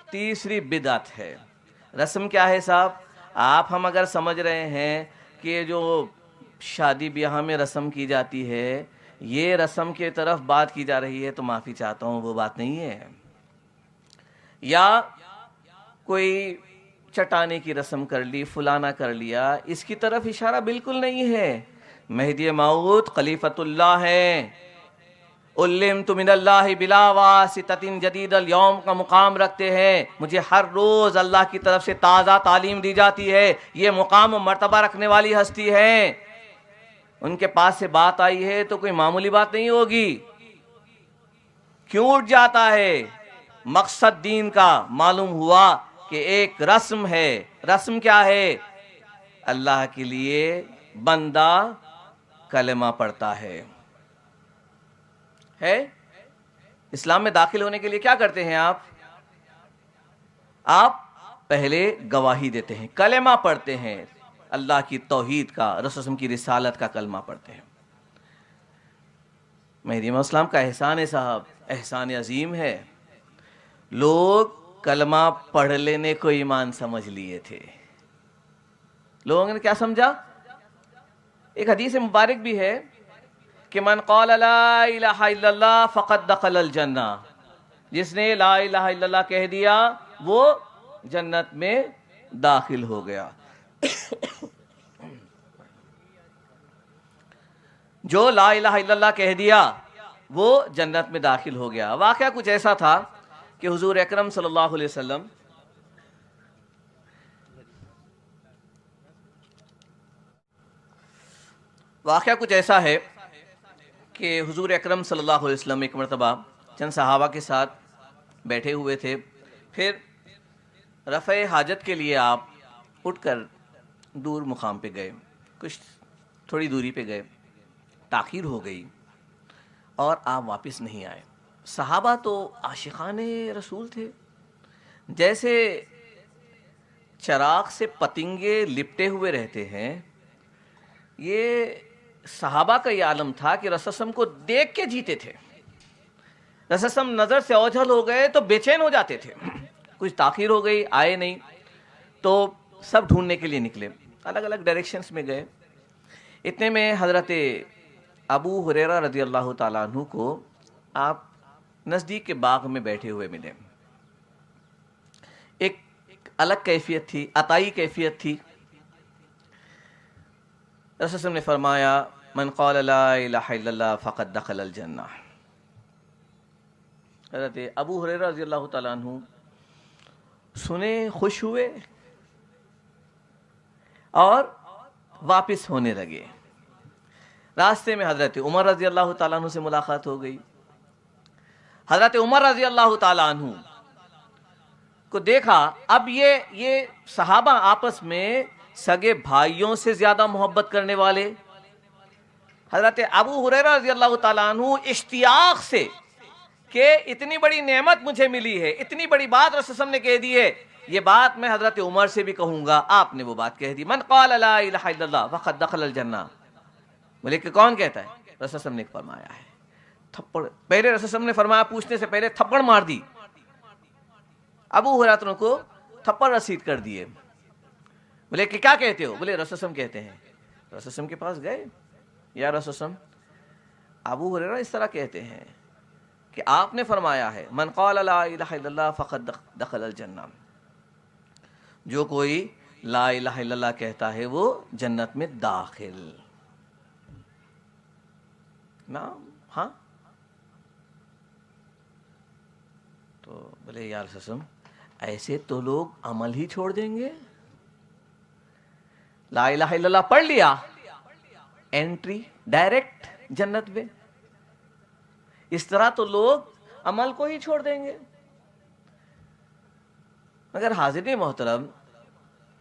[SPEAKER 2] تیسری بدعت ہے۔ رسم کیا ہے صاحب؟ ہم اگر سمجھ رہے ہیں کہ جو شادی بیاہ میں رسم کی جاتی ہے، یہ رسم کی طرف بات کی جا رہی ہے تو معافی چاہتا ہوں، وہ بات نہیں ہے۔ یا کوئی چٹانے کی رسم کر لی، فلانا کر لیا، اس کی طرف اشارہ بالکل نہیں ہے۔ مہدی موعود خلیفۃ اللہ ہے، علمت من اللہ بلا واسطۃ جدید اليوم کا مقام رکھتے ہیں، مجھے ہر روز اللہ کی طرف سے تازہ تعلیم دی جاتی ہے، یہ مقام و مرتبہ رکھنے والی ہستی ہے، ان کے پاس سے بات آئی ہے تو کوئی معمولی بات نہیں ہوگی۔ کیوں اٹھ جاتا ہے؟ مقصد دین کا معلوم ہوا کہ ایک رسم ہے۔ رسم کیا ہے؟ اللہ کے لیے بندہ کلمہ پڑھتا ہے۔ اسلام میں داخل ہونے کے لیے کیا کرتے ہیں آپ پہلے گواہی دیتے ہیں، کلمہ پڑھتے ہیں، اللہ کی توحید کا، رسول صلی اللہ علیہ وسلم کی رسالت کا کلمہ پڑھتے ہیں۔ مہدی موعود اسلام کا احسان ہے صاحب، احسان عظیم ہے۔ لوگ کلمہ پڑھ لینے کو ایمان سمجھ لیے تھے۔ لوگوں نے کیا سمجھا؟ ایک حدیث مبارک بھی ہے کہ من قال لا الہ الا اللہ فقد دخل الجنہ، جس نے لا الہ الا اللہ کہہ دیا وہ جنت میں داخل ہو گیا۔ جو لا الہ الا اللہ کہہ دیا وہ جنت میں داخل ہو گیا۔ واقعہ کچھ ایسا تھا کہ حضور اکرم صلی اللہ علیہ وسلم واقعہ کچھ ایسا ہے کہ حضور اکرم صلی اللہ علیہ وسلم ایک مرتبہ چند صحابہ کے ساتھ بیٹھے ہوئے تھے، پھر رفع حاجت کے لیے آپ اٹھ کر دور مقام پہ گئے، کچھ تھوڑی دوری پہ گئے، تاخیر ہو گئی اور آپ واپس نہیں آئے۔ صحابہ تو عاشقان رسول تھے، جیسے چراغ سے پتنگے لپٹے ہوئے رہتے ہیں، یہ صحابہ کا یہ عالم تھا کہ رسول اللہ کو دیکھ کے جیتے تھے۔ رسول اللہ نظر سے اوجھل ہو گئے تو بے چین ہو جاتے تھے، کچھ تاخیر ہو گئی، آئے نہیں، تو سب ڈھونڈنے کے لیے نکلے، الگ الگ ڈائریکشنز میں گئے۔ اتنے میں حضرت ابو ہریرہ رضی اللہ تعالیٰ عنہ کو آپ نزدیک کے باغ میں بیٹھے ہوئے ملے۔ ایک الگ کیفیت تھی، عطائی کیفیت تھی۔ رسول اللہ نے فرمایا من قال لا الہ الا اللہ فقد دخل الجنہ۔ حضرت ابو ہریرہ رضی اللہ تعالیٰ عنہ سنے، خوش ہوئے اور واپس ہونے لگے۔ راستے میں حضرت عمر رضی اللہ تعالیٰ عنہ سے ملاقات ہو گئی۔ حضرت عمر رضی اللہ تعالیٰ عنہ کو دیکھا، اب یہ صحابہ آپس میں سگے بھائیوں سے زیادہ محبت کرنے والے۔ حضرت ابو ہریرہ رضی اللہ تعالیٰ عنہ اشتیاق سے کہ اتنی بڑی نعمت مجھے ملی ہے، اتنی بڑی بات رسول اللہ نے کہہ دی ہے، یہ بات میں حضرت عمر سے بھی کہوں گا۔ آپ نے وہ بات کہہ دی، من قال لا الہ الا اللہ فقد دخل الجنہ۔ بولے کہ کون کہتا ہے؟ رسول اللہ نے فرمایا ہے۔ تھپڑ پہلے رسول اللہ نے فرمایا، پوچھنے سے پہلے تھپڑ مار دی، ابو ہریرہ کو تھپڑ رسید کر دیے۔ بولے کہ کیا کہتے ہو؟ بولے رسول اللہ کہتے ہیں۔ رسول اللہ کے پاس گئے، یا رسول اللہ، ابو ہریرہ اس طرح کہتے ہیں کہ آپ نے فرمایا ہے من قال لا الہ الا اللہ فقد دخل الجنہ، جو کوئی لا الہ الا اللہ کہتا ہے وہ جنت میں داخل۔ نعم، ہاں۔ تو بولے یا رسول اللہ، ایسے تو لوگ عمل ہی چھوڑ دیں گے؟ لا الہ الا اللہ پڑھ لیا، انٹری ڈائریکٹ جنت میں، اس طرح تو لوگ عمل کو ہی چھوڑ دیں گے۔ مگر حاضرین محترم،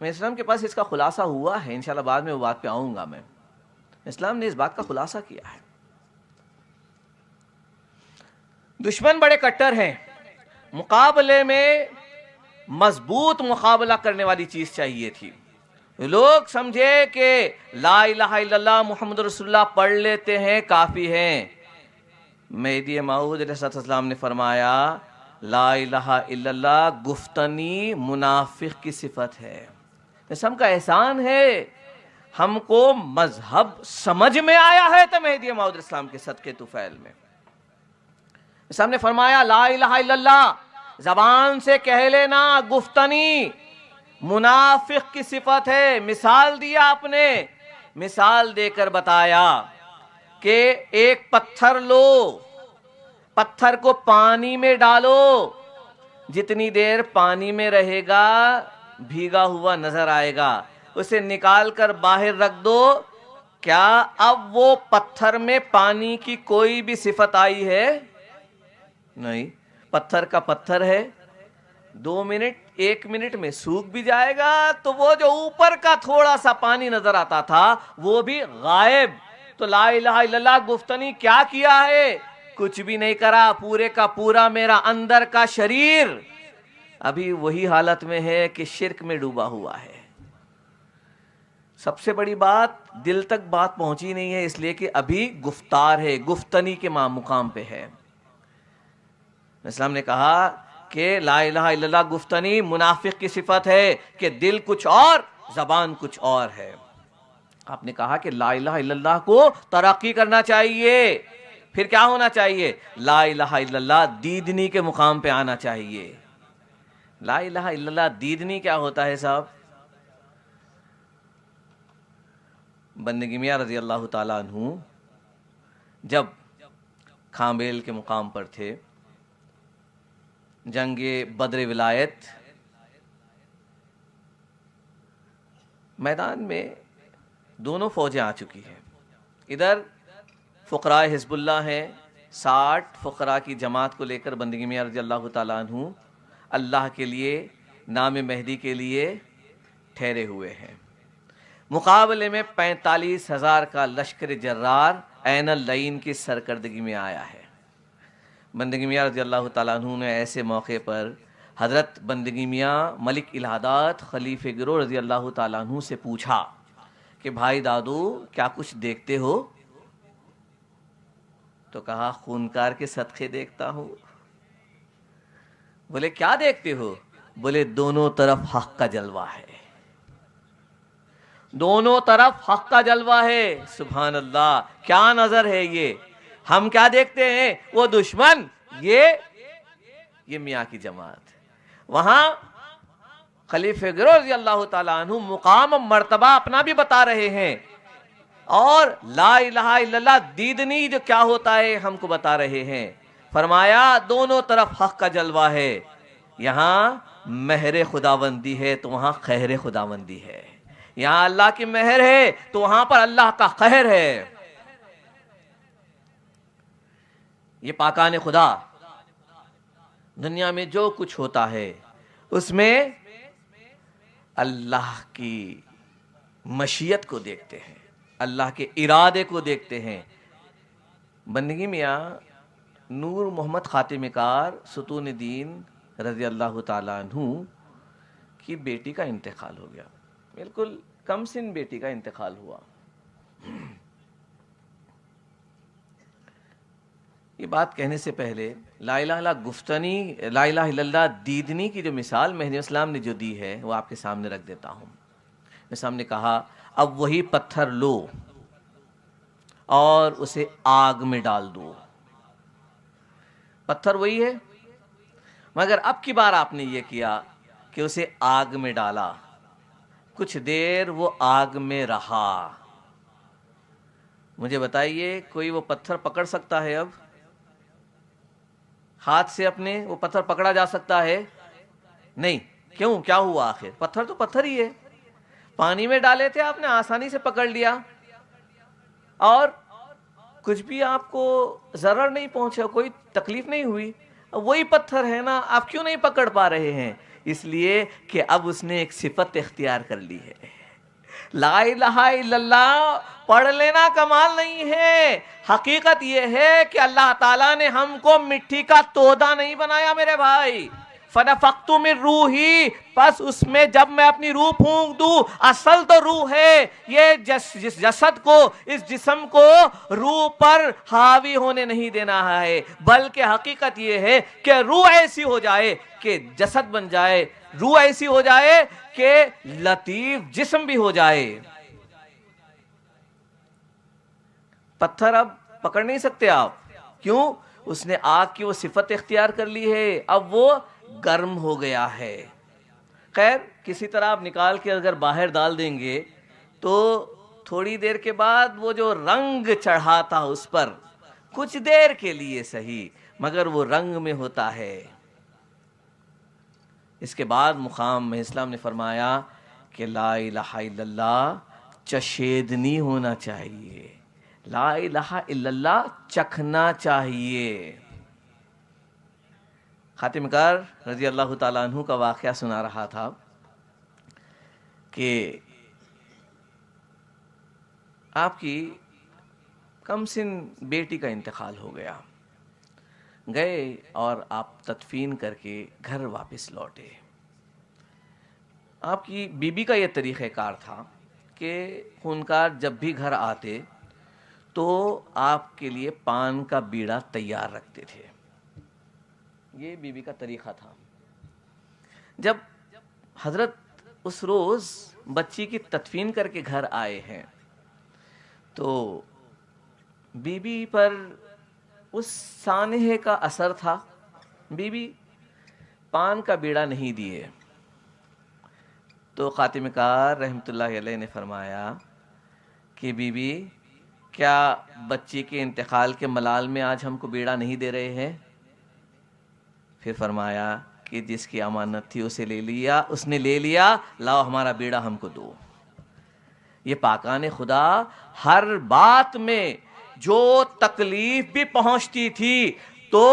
[SPEAKER 2] میں اسلام کے پاس اس کا خلاصہ ہوا ہے، انشاءاللہ بعد میں وہ بات پہ آؤں گا۔ میں اسلام نے اس بات کا خلاصہ کیا ہے۔ دشمن بڑے کٹر ہیں، مقابلے میں مضبوط مقابلہ کرنے والی چیز چاہیے تھی۔ لوگ سمجھے کہ لا الہ الا اللہ محمد رسول اللہ پڑھ لیتے ہیں کافی ہیں۔ مہدی موعود علیہ السلام نے فرمایا لا الہ الا اللہ گفتنی منافق کی صفت ہے۔ اس ہم کا احسان ہے، ہم کو مذہب سمجھ میں آیا ہے تو مہدی موعود علیہ السلام کے صدقے طفیل میں۔ اس ہم نے فرمایا لا الہ الا اللہ زبان سے کہہ لینا گفتنی منافق کی صفت ہے۔ مثال دیا آپ نے، مثال دے کر بتایا کہ ایک پتھر لو، پتھر کو پانی میں ڈالو، جتنی دیر پانی میں رہے گا بھیگا ہوا نظر آئے گا، اسے نکال کر باہر رکھ دو، کیا اب وہ پتھر میں پانی کی کوئی بھی صفت آئی ہے؟ نہیں، پتھر کا پتھر ہے، 2 منٹ 1 منٹ میں سوکھ بھی جائے گا، تو وہ جو اوپر کا تھوڑا سا پانی نظر آتا تھا وہ بھی غائب۔ تو لا الہ الا اللہ گفتنی کیا کیا ہے؟ کچھ بھی نہیں کرا، پورے کا پورا میرا اندر کا شریر ابھی وہی حالت میں ہے کہ شرک میں ڈوبا ہوا ہے۔ سب سے بڑی بات، دل تک بات پہنچی نہیں ہے، اس لیے کہ ابھی گفتار ہے، گفتنی کے مقام پہ ہے۔ اسلام نے کہا کہ لا الہ الا اللہ گفتنی منافق کی صفت ہے کہ دل کچھ اور زبان کچھ اور ہے۔ آپ نے کہا کہ لا الہ الا اللہ کو ترقی کرنا چاہیے، پھر کیا ہونا چاہیے؟ لا الہ الا اللہ دیدنی کے مقام پہ آنا چاہیے۔ لا الہ الا اللہ دیدنی کیا ہوتا ہے صاحب؟ بندگی میاں رضی اللہ تعالیٰ عنہ جب کھامبیل کے مقام پر تھے، جنگ بدر ولایت، میدان میں دونوں فوجیں آ چکی ہیں۔ ادھر فقراء حزب اللہ ہیں، 60 فقراء کی جماعت کو لے کر بندگی میاں رضی اللہ تعالیٰ عنہ اللہ کے لیے، نام مہدی کے لیے ٹھہرے ہوئے ہیں۔ مقابلے میں 45,000 کا لشکر جرار عین اللعین کی سرکردگی میں آیا ہے۔ بندگی میاں رضی اللہ تعالیٰ عنہ نے ایسے موقع پر حضرت بندگی میاں ملک الہادات خلیفہ گرو رضی اللہ تعالیٰ عنہ سے پوچھا کہ بھائی دادو کیا کچھ دیکھتے ہو؟ تو کہا خونکار کے صدقے دیکھتا ہوں۔ بولے کیا دیکھتے ہو؟ بولے دونوں طرف حق کا جلوہ ہے، دونوں طرف حق کا جلوہ ہے۔ سبحان اللہ، کیا نظر ہے یہ! ہم کیا دیکھتے ہیں؟ وہ دشمن، یہ میاں کی جماعت۔ وہاں خلیفہ گرو رضی اللہ تعالیٰ عنہ مقام مرتبہ اپنا بھی بتا رہے ہیں، اور لا الہ الا اللہ دیدنی جو کیا ہوتا ہے ہم کو بتا رہے ہیں۔ فرمایا دونوں طرف حق کا جلوہ ہے، یہاں مہر خداوندی ہے تو وہاں قہر خداوندی ہے، یہاں اللہ کی مہر ہے تو وہاں پر اللہ کا قہر ہے۔ یہ پاکان خدا دنیا میں جو کچھ ہوتا ہے اس میں اللہ کی مشیت کو دیکھتے ہیں، اللہ کے ارادے کو دیکھتے ہیں۔ بندگی میاں نور محمد خاتم کار ستون دین رضی اللہ تعالیٰ عنہ کی بیٹی کا انتقال ہو گیا، بالکل کم سن بیٹی کا انتقال ہوا۔ یہ بات کہنے سے پہلے لا الہ الا گفتنی، لا الہ الا اللہ دیدنی کی جو مثال مہدی اسلام نے جو دی ہے وہ آپ کے سامنے رکھ دیتا ہوں۔ میں سامنے کہا اب وہی پتھر لو اور اسے آگ میں ڈال دو۔ پتھر وہی ہے، مگر اب کی بار آپ نے یہ کیا کہ اسے آگ میں ڈالا، کچھ دیر وہ آگ میں رہا۔ مجھے بتائیے کوئی وہ پتھر پکڑ سکتا ہے؟ اب ہاتھ سے اپنے وہ پتھر پکڑا جا سکتا ہے؟ نہیں۔ کیوں؟ کیا ہوا آخر؟ پتھر تو پتھر ہی ہے، پانی میں ڈالے تھے آپ نے، آسانی سے پکڑ لیا، اور کچھ بھی آپ کو ضرر نہیں پہنچا، کوئی تکلیف نہیں ہوئی۔ وہی پتھر ہے نا، آپ کیوں نہیں پکڑ پا رہے ہیں؟ اس لیے کہ اب اس نے ایک صفت اختیار کر لی ہے۔ لا الہ الا اللہ پڑھ لینا کمال نہیں ہے، حقیقت یہ ہے کہ اللہ تعالیٰ نے ہم کو مٹی کا تودا نہیں بنایا میرے بھائی۔ فَنَفَخْتُ مِن رُوحِي، پس اس میں جب میں اپنی روح پھونک دوں، اصل تو روح ہے، یہ جسد کو، اس جسم کو روح پر حاوی ہونے نہیں دینا ہے، بلکہ حقیقت یہ ہے کہ روح ایسی ہو جائے کہ جسد بن جائے، روح ایسی ہو جائے کہ لطیف جسم بھی ہو جائے۔ پتھر اب پکڑ نہیں سکتے آپ، کیوں؟ اس نے آگ کی وہ صفت اختیار کر لی ہے، اب وہ گرم ہو گیا ہے۔ خیر کسی طرح آپ نکال کے اگر باہر ڈال دیں گے تو تھوڑی دیر کے بعد وہ جو رنگ چڑھا تھا اس پر، کچھ دیر کے لیے صحیح، مگر وہ رنگ میں ہوتا ہے۔ اس کے بعد مقام میں اسلام نے فرمایا کہ لا الہ الا اللہ چشیدنی ہونا چاہیے، لا الہ الا اللہ چکھنا چاہیے۔ خاتم کار رضی اللہ تعالیٰ عنہ کا واقعہ سنا رہا تھا کہ آپ کی کم سن بیٹی کا انتقال ہو گیا، گئے اور آپ تدفین کر کے گھر واپس لوٹے۔ آپ کی بیوی کا یہ طریقہ کار تھا کہ خونکار جب بھی گھر آتے تو آپ کے لیے پان کا بیڑا تیار رکھتے تھے، یہ بیوی کا طریقہ تھا۔ جب حضرت اس روز بچی کی تدفین کر کے گھر آئے ہیں تو بیوی پر اس سانحے کا اثر تھا، بیوی پان کا بیڑا نہیں دیے، تو خاتم کار رحمۃ اللہ علیہ نے فرمایا کہ بیوی کیا بچی کے انتقال کے ملال میں آج ہم کو بیڑا نہیں دے رہے ہیں؟ پھر فرمایا کہ جس کی امانت تھی اسے لے لیا، اس نے لے لیا، لاؤ ہمارا بیڑا ہم کو دو۔ یہ پاکان خدا ہر بات میں جو تکلیف بھی پہنچتی تھی تو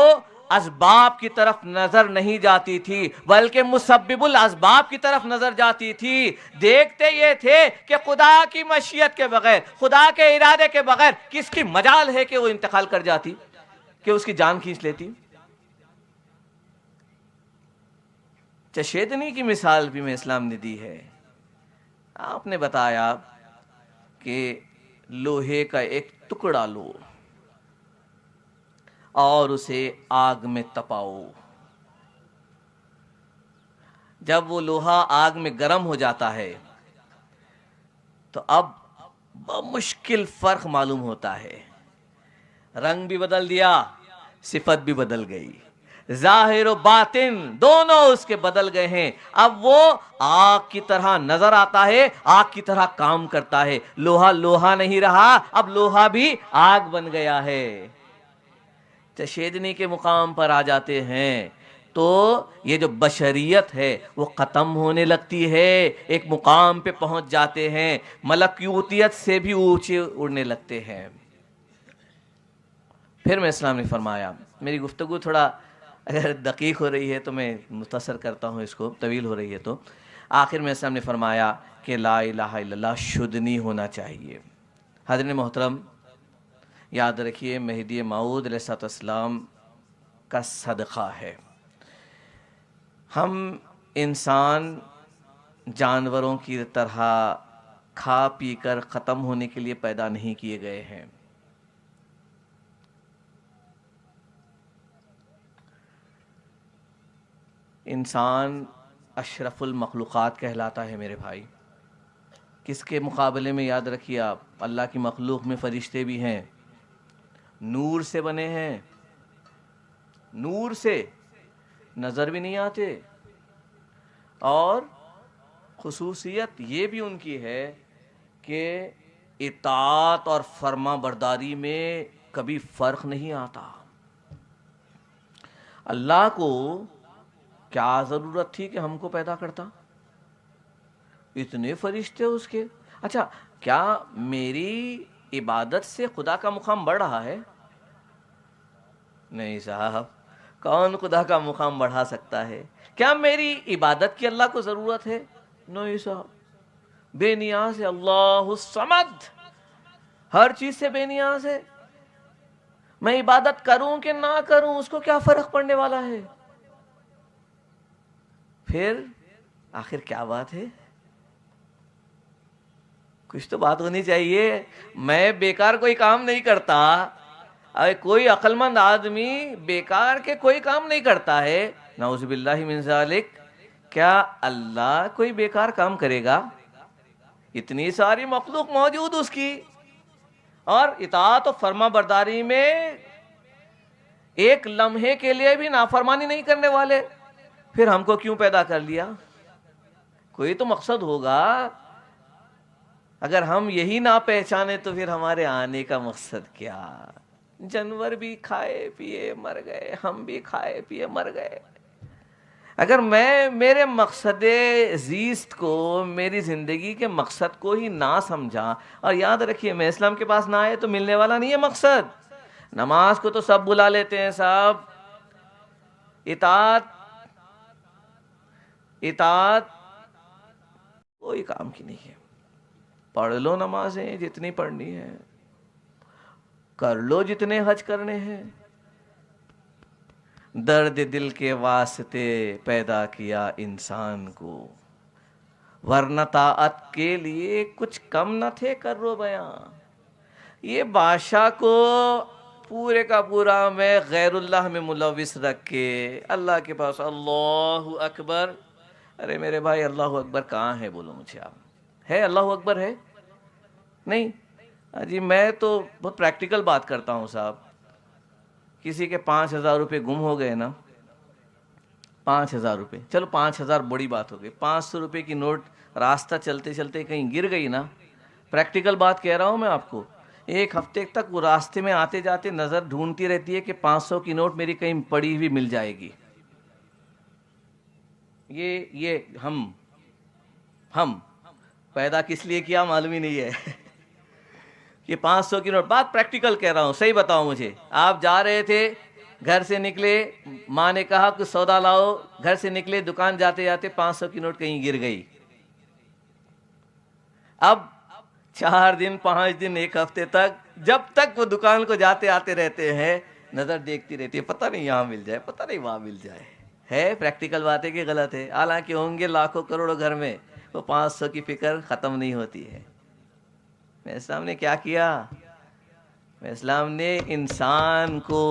[SPEAKER 2] اسباب کی طرف نظر نہیں جاتی تھی بلکہ مسبب الاسباب کی طرف نظر جاتی تھی. دیکھتے یہ تھے کہ خدا کی مشیت کے بغیر, خدا کے ارادے کے بغیر کس کی مجال ہے کہ وہ انتقال کر جاتی, کہ اس کی جان کھینچ لیتی. چشیدنی کی مثال بھی میں اسلام نے دی ہے. آپ نے بتایا کہ لوہے کا ایک ٹکڑا لو اور اسے آگ میں تپاؤ. جب وہ لوہا آگ میں گرم ہو جاتا ہے تو اب بمشکل فرق معلوم ہوتا ہے. رنگ بھی بدل دیا, صفت بھی بدل گئی, ظاہر و باطن دونوں اس کے بدل گئے ہیں. اب وہ آگ کی طرح نظر آتا ہے, آگ کی طرح کام کرتا ہے. لوہا لوہا نہیں رہا, اب لوہا بھی آگ بن گیا ہے. چشیدنی کے مقام پر آ جاتے ہیں تو یہ جو بشریت ہے وہ ختم ہونے لگتی ہے, ایک مقام پہ پہنچ جاتے ہیں, ملکوتیت سے بھی اونچے اڑنے لگتے ہیں. پھر میں اسلام نے فرمایا, میری گفتگو تھوڑا اگر دقیق ہو رہی ہے تو میں مختصر کرتا ہوں اس کو, طویل ہو رہی ہے تو آخر میں اسلام نے فرمایا کہ لا الہ الا اللہ شدنی ہونا چاہیے. حضرت محترم یاد رکھیے, مہدی موعود علیہ السلام کا صدقہ ہے. ہم انسان جانوروں کی طرح کھا پی کر ختم ہونے کے لیے پیدا نہیں کیے گئے ہیں. انسان اشرف المخلوقات کہلاتا ہے میرے بھائی. کس کے مقابلے میں یاد رکھیے آپ, اللہ کی مخلوق میں فرشتے بھی ہیں, نور سے بنے ہیں, نور سے نظر بھی نہیں آتے, اور خصوصیت یہ بھی ان کی ہے کہ اطاعت اور فرما برداری میں کبھی فرق نہیں آتا. اللہ کو کیا ضرورت تھی کہ ہم کو پیدا کرتا, اتنے فرشتے اس کے. اچھا, کیا میری عبادت سے خدا کا مقام بڑھ رہا ہے؟ نہیں صاحب, کون خدا کا مقام بڑھا سکتا ہے؟ کیا میری عبادت کی اللہ کو ضرورت ہے؟ نہیں صاحب, بے نیاز ہے. اللہ الصمد, ہر چیز سے بے نیاز ہے. میں عبادت کروں کہ نہ کروں اس کو کیا فرق پڑنے والا ہے؟ پھر آخر کیا بات ہے؟ کچھ تو بات ہونی چاہیے. میں بیکار کوئی کام نہیں کرتا, کوئی عقل مند آدمی بیکار کے کوئی کام نہیں کرتا ہے, نعوذ باللہ من ذالک. کیا اللہ کوئی بیکار کام کرے گا؟ اتنی ساری مخلوق موجود اس کی, اور اطاعت و فرما برداری میں ایک لمحے کے لیے بھی نافرمانی نہیں کرنے والے. پھر ہم کو کیوں پیدا کر لیا؟ کوئی تو مقصد ہوگا. اگر ہم یہی نہ پہچانے تو پھر ہمارے آنے کا مقصد کیا؟ جانور بھی کھائے پیے مر گئے, ہم بھی کھائے پیے مر گئے. اگر میں میرے مقصد زیست کو, میری زندگی کے مقصد کو ہی نہ سمجھا, اور یاد رکھیے میں اسلام کے پاس نہ آئے تو ملنے والا نہیں ہے مقصد. نماز کو تو سب بلا لیتے ہیں صاحب, اطاعت کوئی کام کی نہیں ہے. پڑھ لو نمازیں جتنی پڑھنی ہے, کر لو جتنے حج کرنے ہیں. درد دل کے واسطے پیدا کیا انسان کو, ورنہ طاعت کے لیے کچھ کم نہ تھے کرو بیان. یہ بادشاہ کو پورے کا پورا میں غیر اللہ میں ملوث رکھ کے اللہ کے پاس اللہ اکبر. ارے میرے بھائی, اللہ اکبر کہاں ہے؟ بولو مجھے آپ. ہے اللہ اکبر ہے؟ نہیں جی, میں تو بہت پریکٹیکل بات کرتا ہوں صاحب. کسی کے 5,000 روپے گم ہو گئے نا, 5,000 روپے, چلو 5,000 بڑی بات ہو گئی. 500 روپے کی نوٹ راستہ چلتے چلتے کہیں گر گئی نا, پریکٹیکل بات کہہ رہا ہوں میں آپ کو. ایک ہفتے تک وہ راستے میں آتے جاتے نظر ڈھونڈتی رہتی ہے کہ 500 کی نوٹ میری کہیں پڑی ہوئی مل جائے گی. یہ ہم پیدا کس لیے کیا معلوم ہی نہیں ہے کہ 500 کی نوٹ. بات پریکٹیکل کہہ رہا ہوں, صحیح بتاؤ مجھے. آپ جا رہے تھے گھر سے نکلے، ماں نے کہا کہ سودا لاؤ، گھر سے نکلے، دکان جاتے جاتے 500 کی نوٹ کہیں گر گئی. اب 4 دن 5 دن 1 ہفتے تک جب تک وہ دکان کو جاتے آتے رہتے ہیں، نظر دیکھتی رہتی ہے، پتہ نہیں یہاں مل جائے، پتہ نہیں وہاں مل جائے. ہے پریکٹیکل بات ہے کہ غلط ہے؟ حالانکہ ہوں گے لاکھوں کروڑوں گھر میں، وہ 500 کی فکر ختم نہیں ہوتی ہے. اسلام نے کیا کیا؟ اسلام نے انسان کو،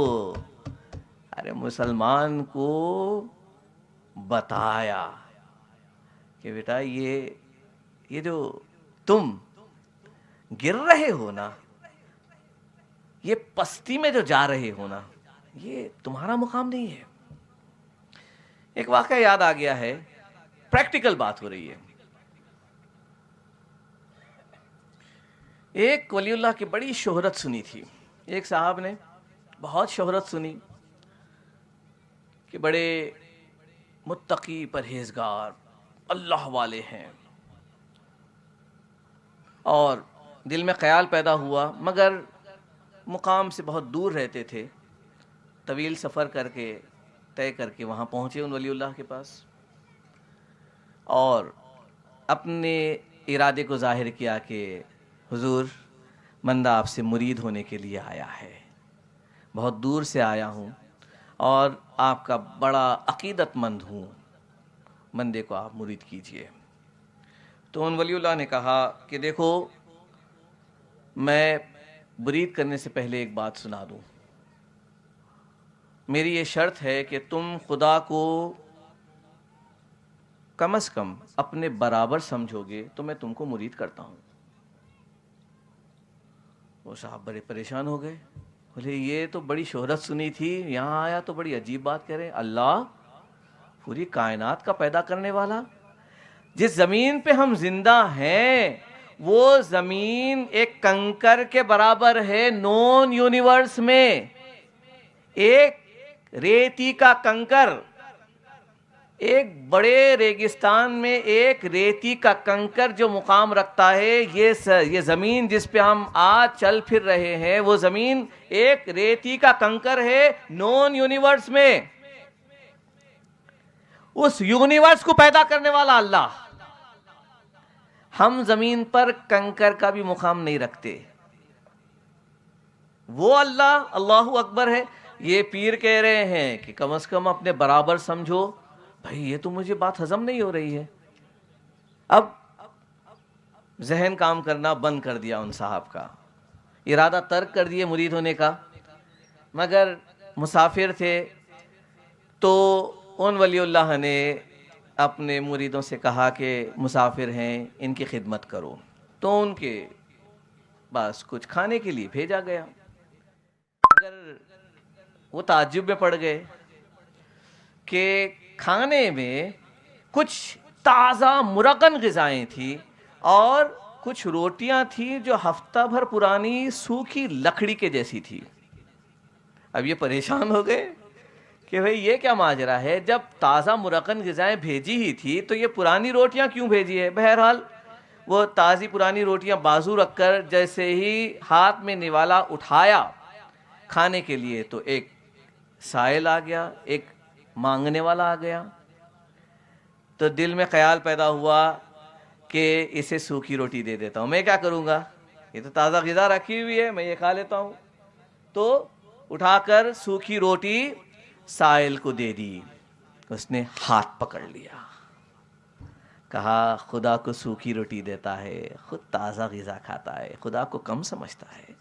[SPEAKER 2] ارے مسلمان کو بتایا کہ بیٹا یہ جو تم گر رہے ہو نا، یہ پستی میں جو جا رہے ہو نا، یہ تمہارا مقام نہیں ہے. ایک واقعہ یاد آ گیا ہے، پریکٹیکل بات ہو رہی ہے. ایک ولی اللہ کی بڑی شہرت سنی تھی. ایک صاحب نے بہت شہرت سنی کہ بڑے متقی پرہیزگار اللہ والے ہیں، اور دل میں خیال پیدا ہوا، مگر مقام سے بہت دور رہتے تھے. طویل سفر کر کے طے کر کے وہاں پہنچے ان ولی اللہ کے پاس، اور اپنے ارادے کو ظاہر کیا کہ حضور، بندہ آپ سے مرید ہونے کے لیے آیا ہے، بہت دور سے آیا ہوں اور آپ کا بڑا عقیدت مند ہوں، بندے کو آپ مرید کیجئے. تو ان ولی اللہ نے کہا کہ دیکھو، میں مرید کرنے سے پہلے ایک بات سنا دوں. میری یہ شرط ہے کہ تم خدا کو کم از کم اپنے برابر سمجھو گے تو میں تم کو مرید کرتا ہوں. وہ صاحب بڑے پریشان ہو گئے، بولے یہ تو بڑی شہرت سنی تھی، یہاں آیا تو بڑی عجیب بات کہہ رہے ہیں. اللہ پوری کائنات کا پیدا کرنے والا، جس زمین پہ ہم زندہ ہیں وہ زمین ایک کنکر کے برابر ہے نون یونیورس میں. ایک ریتی کا کنکر، ایک بڑے ریگستان میں ایک ریتی کا کنکر جو مقام رکھتا ہے، یہ زمین جس پہ ہم آج چل پھر رہے ہیں، وہ زمین ایک ریتی کا کنکر ہے نون یونیورس میں. اس یونیورس کو پیدا کرنے والا اللہ. ہم زمین پر کنکر کا بھی مقام نہیں رکھتے. وہ اللہ اللہ اکبر ہے. یہ پیر کہہ رہے ہیں کہ کم از کم اپنے برابر سمجھو. بھائی یہ تو مجھے بات ہضم نہیں ہو رہی ہے. اب ذہن کام کرنا بند کر دیا ان صاحب کا، ارادہ ترک کر دیے مرید ہونے کا، مگر مسافر تھے. تو ان ولی اللہ نے اپنے مریدوں سے کہا کہ مسافر ہیں، ان کی خدمت کرو. تو ان کے پاس کچھ کھانے کے لیے بھیجا گیا. مگر وہ تعجب میں پڑ گئے کہ کھانے میں کچھ تازہ مرغن غذائیں تھیں اور کچھ روٹیاں تھیں جو ہفتہ بھر پرانی سوکھی لکڑی کے جیسی تھی. اب یہ پریشان ہو گئے کہ بھئی یہ کیا ماجرا ہے، جب تازہ مرغن غذائیں بھیجی ہی تھی تو یہ پرانی روٹیاں کیوں بھیجی ہے. بہرحال وہ تازی پرانی روٹیاں بازو رکھ کر جیسے ہی ہاتھ میں نوالا اٹھایا کھانے کے لیے، تو ایک سائل آ گیا، ایک مانگنے والا آ گیا. تو دل میں خیال پیدا ہوا کہ اسے سوکھی روٹی دے دیتا ہوں. میں کیا کروں گا، یہ تو تازہ غذا رکھی ہوئی ہے، میں یہ کھا لیتا ہوں. تو اٹھا کر سوکھی روٹی سائل کو دے دی. اس نے ہاتھ پکڑ لیا، کہا خدا کو سوکھی روٹی دیتا ہے، خود تازہ غذا کھاتا ہے، خدا کو کم سمجھتا ہے.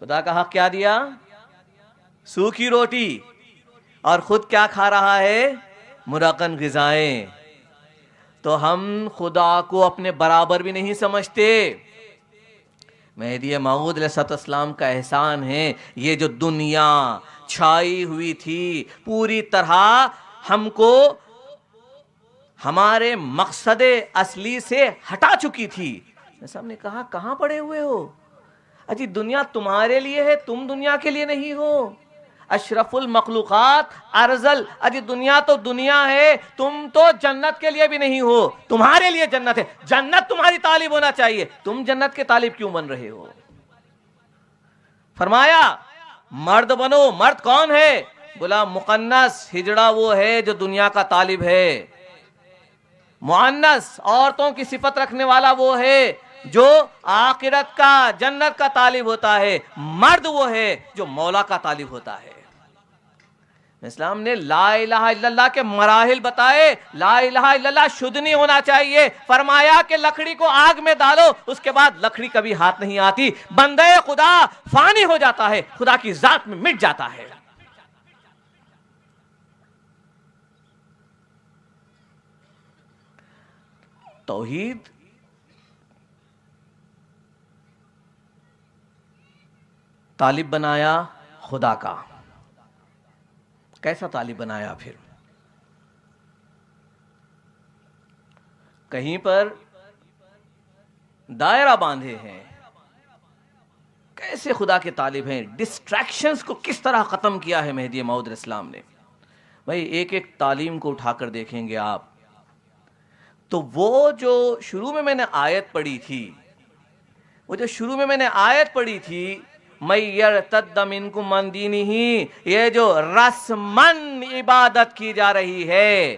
[SPEAKER 2] خدا کا حق کیا دیا؟ سوکھی روٹی. اور خود کیا کھا رہا ہے؟ مرغن غذائیں. تو ہم خدا کو اپنے برابر بھی نہیں سمجھتے. مہدی موعود علیہ السلام کا احسان ہے، یہ جو دنیا چھائی ہوئی تھی پوری طرح ہم کو ہمارے مقصد اصلی سے ہٹا چکی تھی. سب نے کہا کہاں پڑے ہوئے ہو؟ اجی دنیا تمہارے لیے ہے، تم دنیا کے لیے نہیں ہو. اشرف المخلوقات ارذل، اجی دنیا تو دنیا ہے، تم تو جنت کے لیے بھی نہیں ہو. تمہارے لیے جنت ہے، جنت تمہاری طالب ہونا چاہیے. تم جنت کے طالب کیوں بن رہے ہو؟ فرمایا مرد بنو. مرد کون ہے؟ بولا مقنس ہجڑا وہ ہے جو دنیا کا طالب ہے. مؤنث عورتوں کی صفت رکھنے والا وہ ہے جو آخرت کا جنت کا طالب ہوتا ہے. مرد وہ ہے جو مولا کا طالب ہوتا ہے. اسلام نے لا الہ الا اللہ کے مراحل بتائے. لا الہ الا اللہ شدھ نہیں ہونا چاہیے. فرمایا کہ لکڑی کو آگ میں ڈالو, اس کے بعد لکڑی کبھی ہاتھ نہیں آتی. بندے خدا فانی ہو جاتا ہے, خدا کی ذات میں مٹ جاتا ہے. توحید طالب بنایا خدا کا. کیسا طالب بنایا؟ پھر کہیں پر دائرہ باندھے ہیں. کیسے خدا کے طالب ہیں؟ ڈسٹریکشنز کو کس طرح ختم کیا ہے مہدی موعود علیہ السلام نے. بھائی ایک ایک تعلیم کو اٹھا کر دیکھیں گے آپ تو وہ جو شروع میں نے آیت پڑھی تھی, مَن یرتد مِنکم عن دینہ, یہ جو رسمن عبادت کی جا رہی ہے,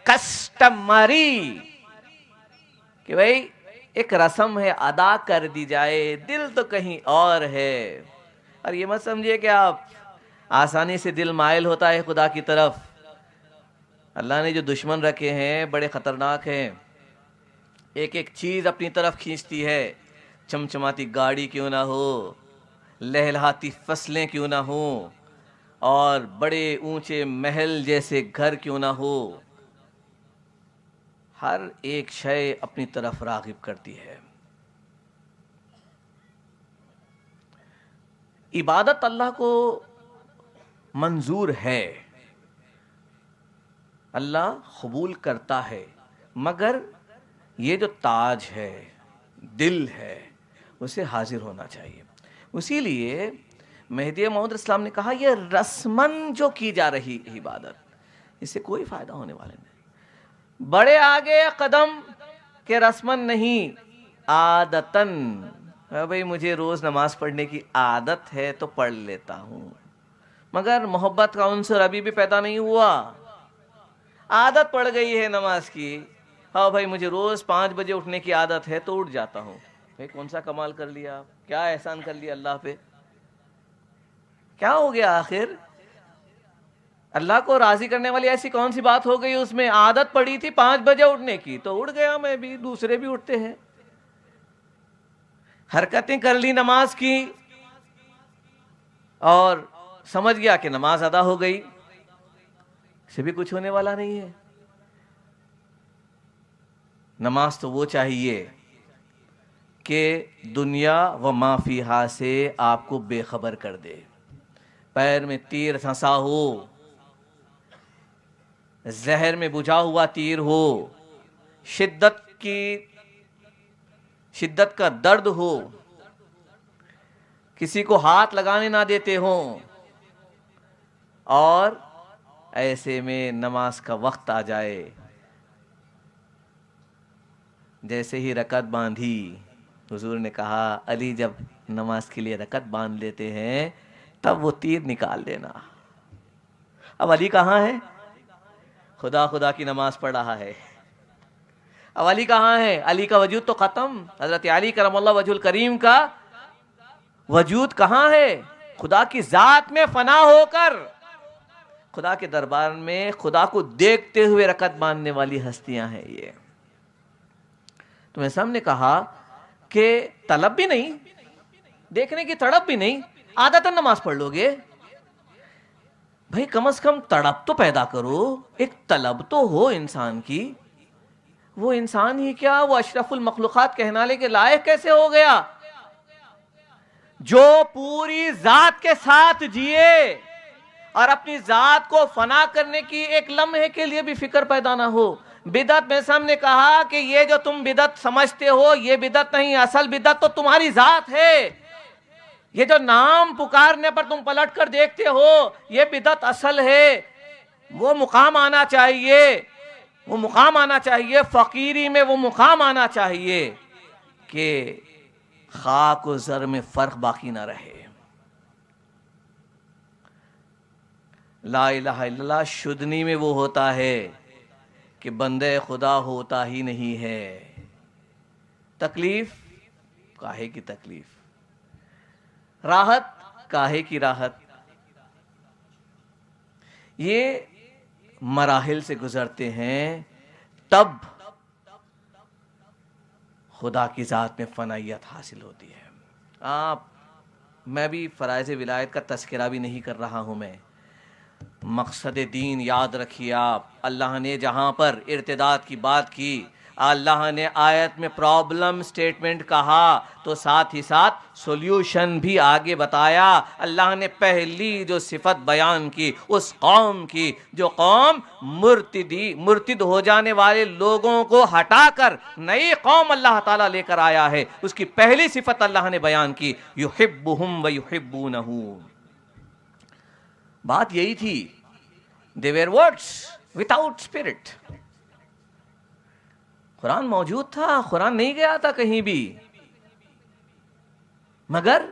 [SPEAKER 2] کسٹمری, کہ بھئی ایک رسم ہے ادا کر دی جائے, دل تو کہیں اور ہے. اور یہ مت سمجھیے کہ آپ آسانی سے دل مائل ہوتا ہے خدا کی طرف. اللہ نے جو دشمن رکھے ہیں بڑے خطرناک ہیں. ایک ایک چیز اپنی طرف کھینچتی ہے. چمچماتی گاڑی کیوں نہ ہو, لہلہاتی فصلیں کیوں نہ ہوں, اور بڑے اونچے محل جیسے گھر کیوں نہ ہو, ہر ایک شے اپنی طرف راغب کرتی ہے. عبادت اللہ کو منظور ہے, اللہ قبول کرتا ہے, مگر یہ جو تاج ہے, دل ہے, اسے حاضر ہونا چاہیے. اسی لیے مہدی موعود علیہ السلام نے کہا یہ رسمن جو کی جا رہی عبادت, اس سے کوئی فائدہ ہونے والا نہیں. بڑے آگے قدم کہ رسمن نہیں, عادتن. بھئی مجھے روز نماز پڑھنے کی عادت ہے تو پڑھ لیتا ہوں, مگر محبت کا عنصر ابھی بھی پیدا نہیں ہوا. عادت پڑ گئی ہے نماز کی. ہاں بھائی مجھے روز 5 بجے اٹھنے کی عادت ہے تو اٹھ جاتا ہوں. بھائی کون سا کمال کر لیا, کیا احسان کر لیا اللہ پہ, کیا ہو گیا آخر؟ اللہ کو راضی کرنے والی ایسی کون سی بات ہو گئی اس میں؟ عادت پڑی تھی 5 بجے اٹھنے کی تو اٹھ گیا میں بھی, دوسرے بھی اٹھتے ہیں. حرکتیں کر لی نماز کی اور سمجھ گیا کہ نماز ادا ہو گئی, سے بھی کچھ ہونے والا نہیں ہے. نماز تو وہ چاہیے کہ دنیا و ما فیہا سے آپ کو بے خبر کر دے. پیر میں تیر پھنسا ہو, زہر میں بجھا ہوا تیر ہو, شدت کا درد ہو, کسی کو ہاتھ لگانے نہ دیتے ہوں, اور ایسے میں نماز کا وقت آ جائے, جیسے ہی رکعت باندھی, حضور نے کہا علی جب نماز کے لیے رکعت باندھ لیتے ہیں تب وہ تیر نکال دینا. اب علی کہاں ہے؟ خدا کی نماز پڑھ رہا ہے. اب علی کہاں ہے؟ علی کا وجود تو ختم. حضرت علی کرم اللہ وجہ الکریم کا وجود کہاں ہے؟ خدا کی ذات میں فنا ہو کر خدا کے دربار میں خدا کو دیکھتے ہوئے رکعت باندھنے والی ہستیاں ہیں یہ. تو میں سامنے کہا کہ طلب بھی نہیں, دیکھنے کی تڑپ بھی نہیں, عادتاً نماز پڑھ لو گے. بھائی کم از کم تڑپ تو پیدا کرو, ایک طلب تو ہو انسان کی. وہ انسان ہی کیا, وہ اشرف المخلوقات کہلانے کے لائق کیسے ہو گیا جو پوری ذات کے ساتھ جیے اور اپنی ذات کو فنا کرنے کی ایک لمحے کے لیے بھی فکر پیدا نہ ہو. بدعت میں سے ہم نے کہا کہ یہ جو تم بدعت سمجھتے ہو یہ بدعت نہیں, اصل بدعت تو تمہاری ذات ہے. یہ جو نام پکارنے پر تم پلٹ کر دیکھتے ہو یہ بدعت اصل ہے. وہ مقام آنا چاہیے, وہ مقام آنا چاہیے, فقیری میں وہ مقام آنا چاہیے کہ خاک و زر میں فرق باقی نہ رہے. لا الہ الا اللہ شدنی میں وہ ہوتا ہے کہ بندے خدا ہوتا ہی نہیں ہے. تکلیف کاہے کی تکلیف, راحت کاہے کی راحت. یہ مراحل سے گزرتے ہیں, تب خدا کی ذات میں فنائیت حاصل ہوتی ہے. میں بھی فرائض ولایت کا تذکرہ بھی نہیں کر رہا ہوں. میں مقصد دین یاد رکھیے آپ. اللہ نے جہاں پر ارتداد کی بات کی, اللہ نے آیت میں پرابلم سٹیٹمنٹ کہا تو ساتھ ہی ساتھ سولوشن بھی آگے بتایا. اللہ نے پہلی جو صفت بیان کی اس قوم کی, جو قوم مرتد ہو جانے والے لوگوں کو ہٹا کر نئی قوم اللہ تعالیٰ لے کر آیا ہے, اس کی پہلی صفت اللہ نے بیان کی, یحبہم ویحبونہ. بات یہی تھی, they were words without spirit. قرآن موجود تھا, قرآن نہیں گیا تھا کہیں بھی, مگر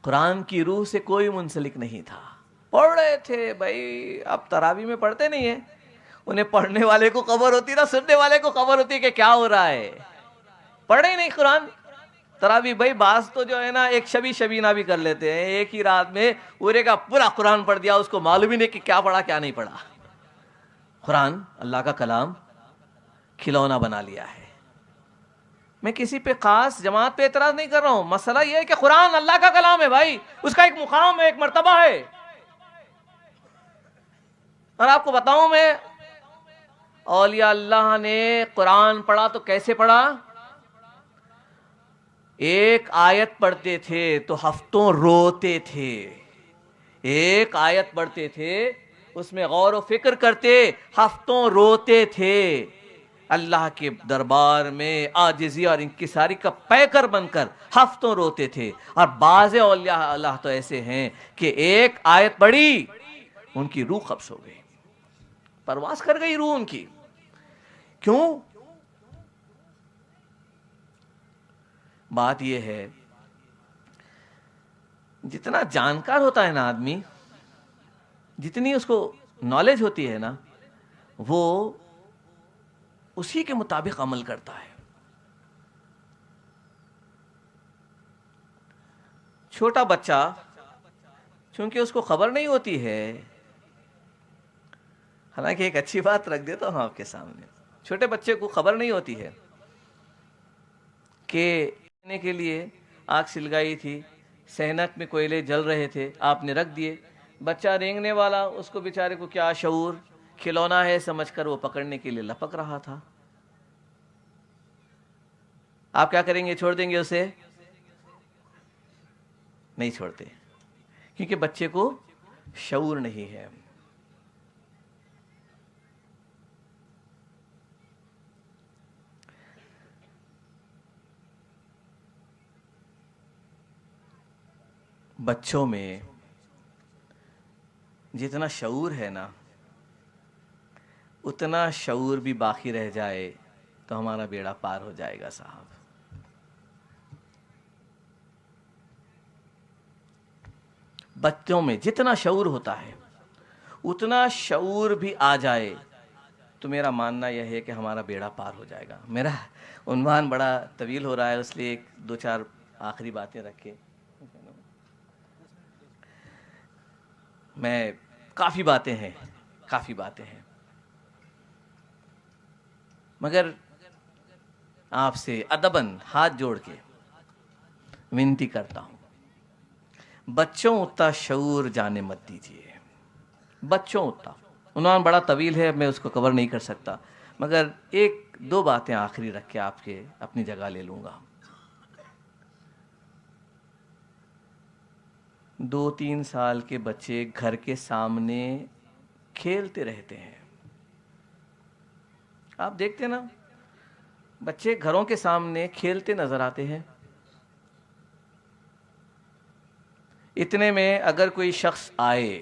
[SPEAKER 2] قرآن کی روح سے کوئی منسلک نہیں تھا. پڑھ رہے تھے بھائی, اب تراویح میں پڑھتے نہیں ہیں, انہیں پڑھنے والے کو خبر ہوتی نا, سننے والے کو خبر ہوتی ہے کہ کیا ہو رہا ہے. پڑھے ہی نہیں قرآن. تراویح بھائی بعض تو جو ہے نا ایک شبینہ بھی کر لیتے ہیں, ایک ہی رات میں پورے کا پورا قرآن پڑھ دیا, اس کو معلوم ہی نہیں کہ کیا پڑھا کیا نہیں پڑھا. قرآن اللہ کا کلام کھلونا بنا لیا ہے. میں کسی پہ خاص جماعت پہ اعتراض نہیں کر رہا ہوں, مسئلہ یہ ہے کہ قرآن اللہ کا کلام ہے بھائی, اس کا ایک مقام ہے, ایک مرتبہ ہے. اور آپ کو بتاؤں میں, اولیاء اللہ نے قرآن پڑھا تو کیسے پڑھا؟ ایک آیت پڑھتے تھے تو ہفتوں روتے تھے. ایک آیت پڑھتے تھے, اس میں غور و فکر کرتے, ہفتوں روتے تھے. اللہ کے دربار میں عاجزی اور انکساری کا پیکر بن کر ہفتوں روتے تھے. اور بعض اولیاء اللہ تو ایسے ہیں کہ ایک آیت پڑھی, ان کی روح قبض ہو گئی, پرواز کر گئی روح ان کی. کیوں؟ بات یہ ہے, جتنا جانکار ہوتا ہے نا آدمی, جتنی اس کو نالج ہوتی ہے نا, وہ اسی کے مطابق عمل کرتا ہے. چھوٹا بچہ چونکہ اس کو خبر نہیں ہوتی ہے, حالانکہ ایک اچھی بات رکھ دیتا ہوں آپ کے سامنے, چھوٹے بچے کو خبر نہیں ہوتی ہے کہ کے لیے آگ سلگائی تھی, سینک میں کوئلے جل رہے تھے, آپ نے رکھ دیے. بچہ رینگنے والا, اس کو بیچارے کو کیا شعور, کھلونا ہے سمجھ کر وہ پکڑنے کے لیے لپک رہا تھا. آپ کیا کریں گے؟ چھوڑ دیں گے اسے؟ نہیں چھوڑتے, کیونکہ بچے کو شعور نہیں ہے. بچوں میں جتنا شعور ہے نا, اتنا شعور بھی باقی رہ جائے تو ہمارا بیڑا پار ہو جائے گا صاحب. بچوں میں جتنا شعور ہوتا ہے, اتنا شعور بھی آ جائے تو میرا ماننا یہ ہے کہ ہمارا بیڑا پار ہو جائے گا. میرا عنوان بڑا طویل ہو رہا ہے, اس لیے ایک دو چار آخری باتیں رکھے. میں کافی باتیں ہیں, مگر آپ سے ادباً ہاتھ جوڑ کے ونتی کرتا ہوں, بچوں اتنا شعور جانے مت دیجیے. بچوں اتنا, عنوان بڑا طویل ہے, میں اس کو کور نہیں کر سکتا, مگر ایک دو باتیں آخری رکھ کے آپ کے اپنی جگہ لے لوں گا. 2-3 سال کے بچے گھر کے سامنے کھیلتے رہتے ہیں. آپ دیکھتے نا, بچے گھروں کے سامنے کھیلتے نظر آتے ہیں. اتنے میں اگر کوئی شخص آئے,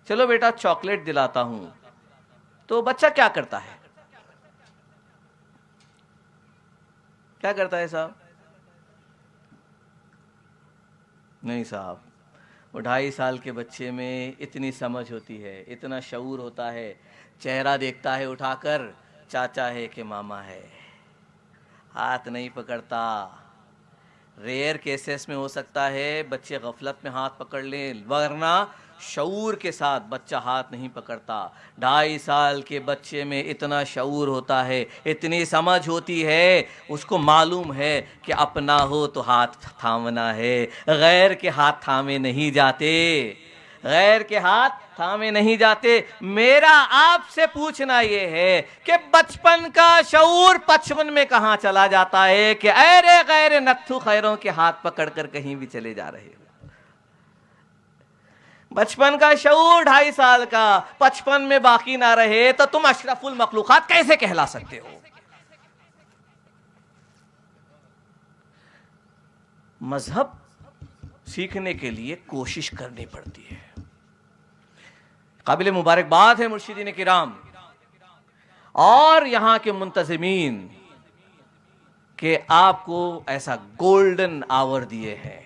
[SPEAKER 2] چلو بیٹا چاکلیٹ دلاتا ہوں, تو بچہ کیا کرتا ہے؟ کیا کرتا ہے صاحب؟ نہیں صاحب, وہ 2.5 سال کے بچے میں اتنی سمجھ ہوتی ہے، اتنا شعور ہوتا ہے، چہرہ دیکھتا ہے اٹھا کر، چاچا ہے کہ ماما ہے، ہاتھ نہیں پکڑتا۔ ریئر کیسز میں ہو سکتا ہے بچے غفلت میں ہاتھ پکڑ لیں، ورنہ شعور کے ساتھ بچہ ہاتھ نہیں پکڑتا۔ 2.5 سال کے بچے میں اتنا شعور ہوتا ہے، اتنی سمجھ ہوتی ہے، اس کو معلوم ہے کہ اپنا ہو تو ہاتھ تھامنا ہے، غیر کے ہاتھ تھامے نہیں جاتے، غیر کے ہاتھ تھامے نہیں جاتے۔ میرا آپ سے پوچھنا یہ ہے کہ بچپن کا شعور 55 میں کہاں چلا جاتا ہے کہ اے رے غیر نتھو خیروں کے ہاتھ پکڑ کر کہیں بھی چلے جا رہے ہو۔ بچپن کا شعور 2.5 سال کا 55 میں باقی نہ رہے تو تم اشرف المخلوقات کیسے کہلا سکتے ہو؟ مذہب سیکھنے کے لیے کوشش کرنی پڑتی ہے۔ قابل مبارکباد ہے مرشدین کرام اور یہاں کے منتظمین کہ آپ کو ایسا گولڈن آور دیے ہیں،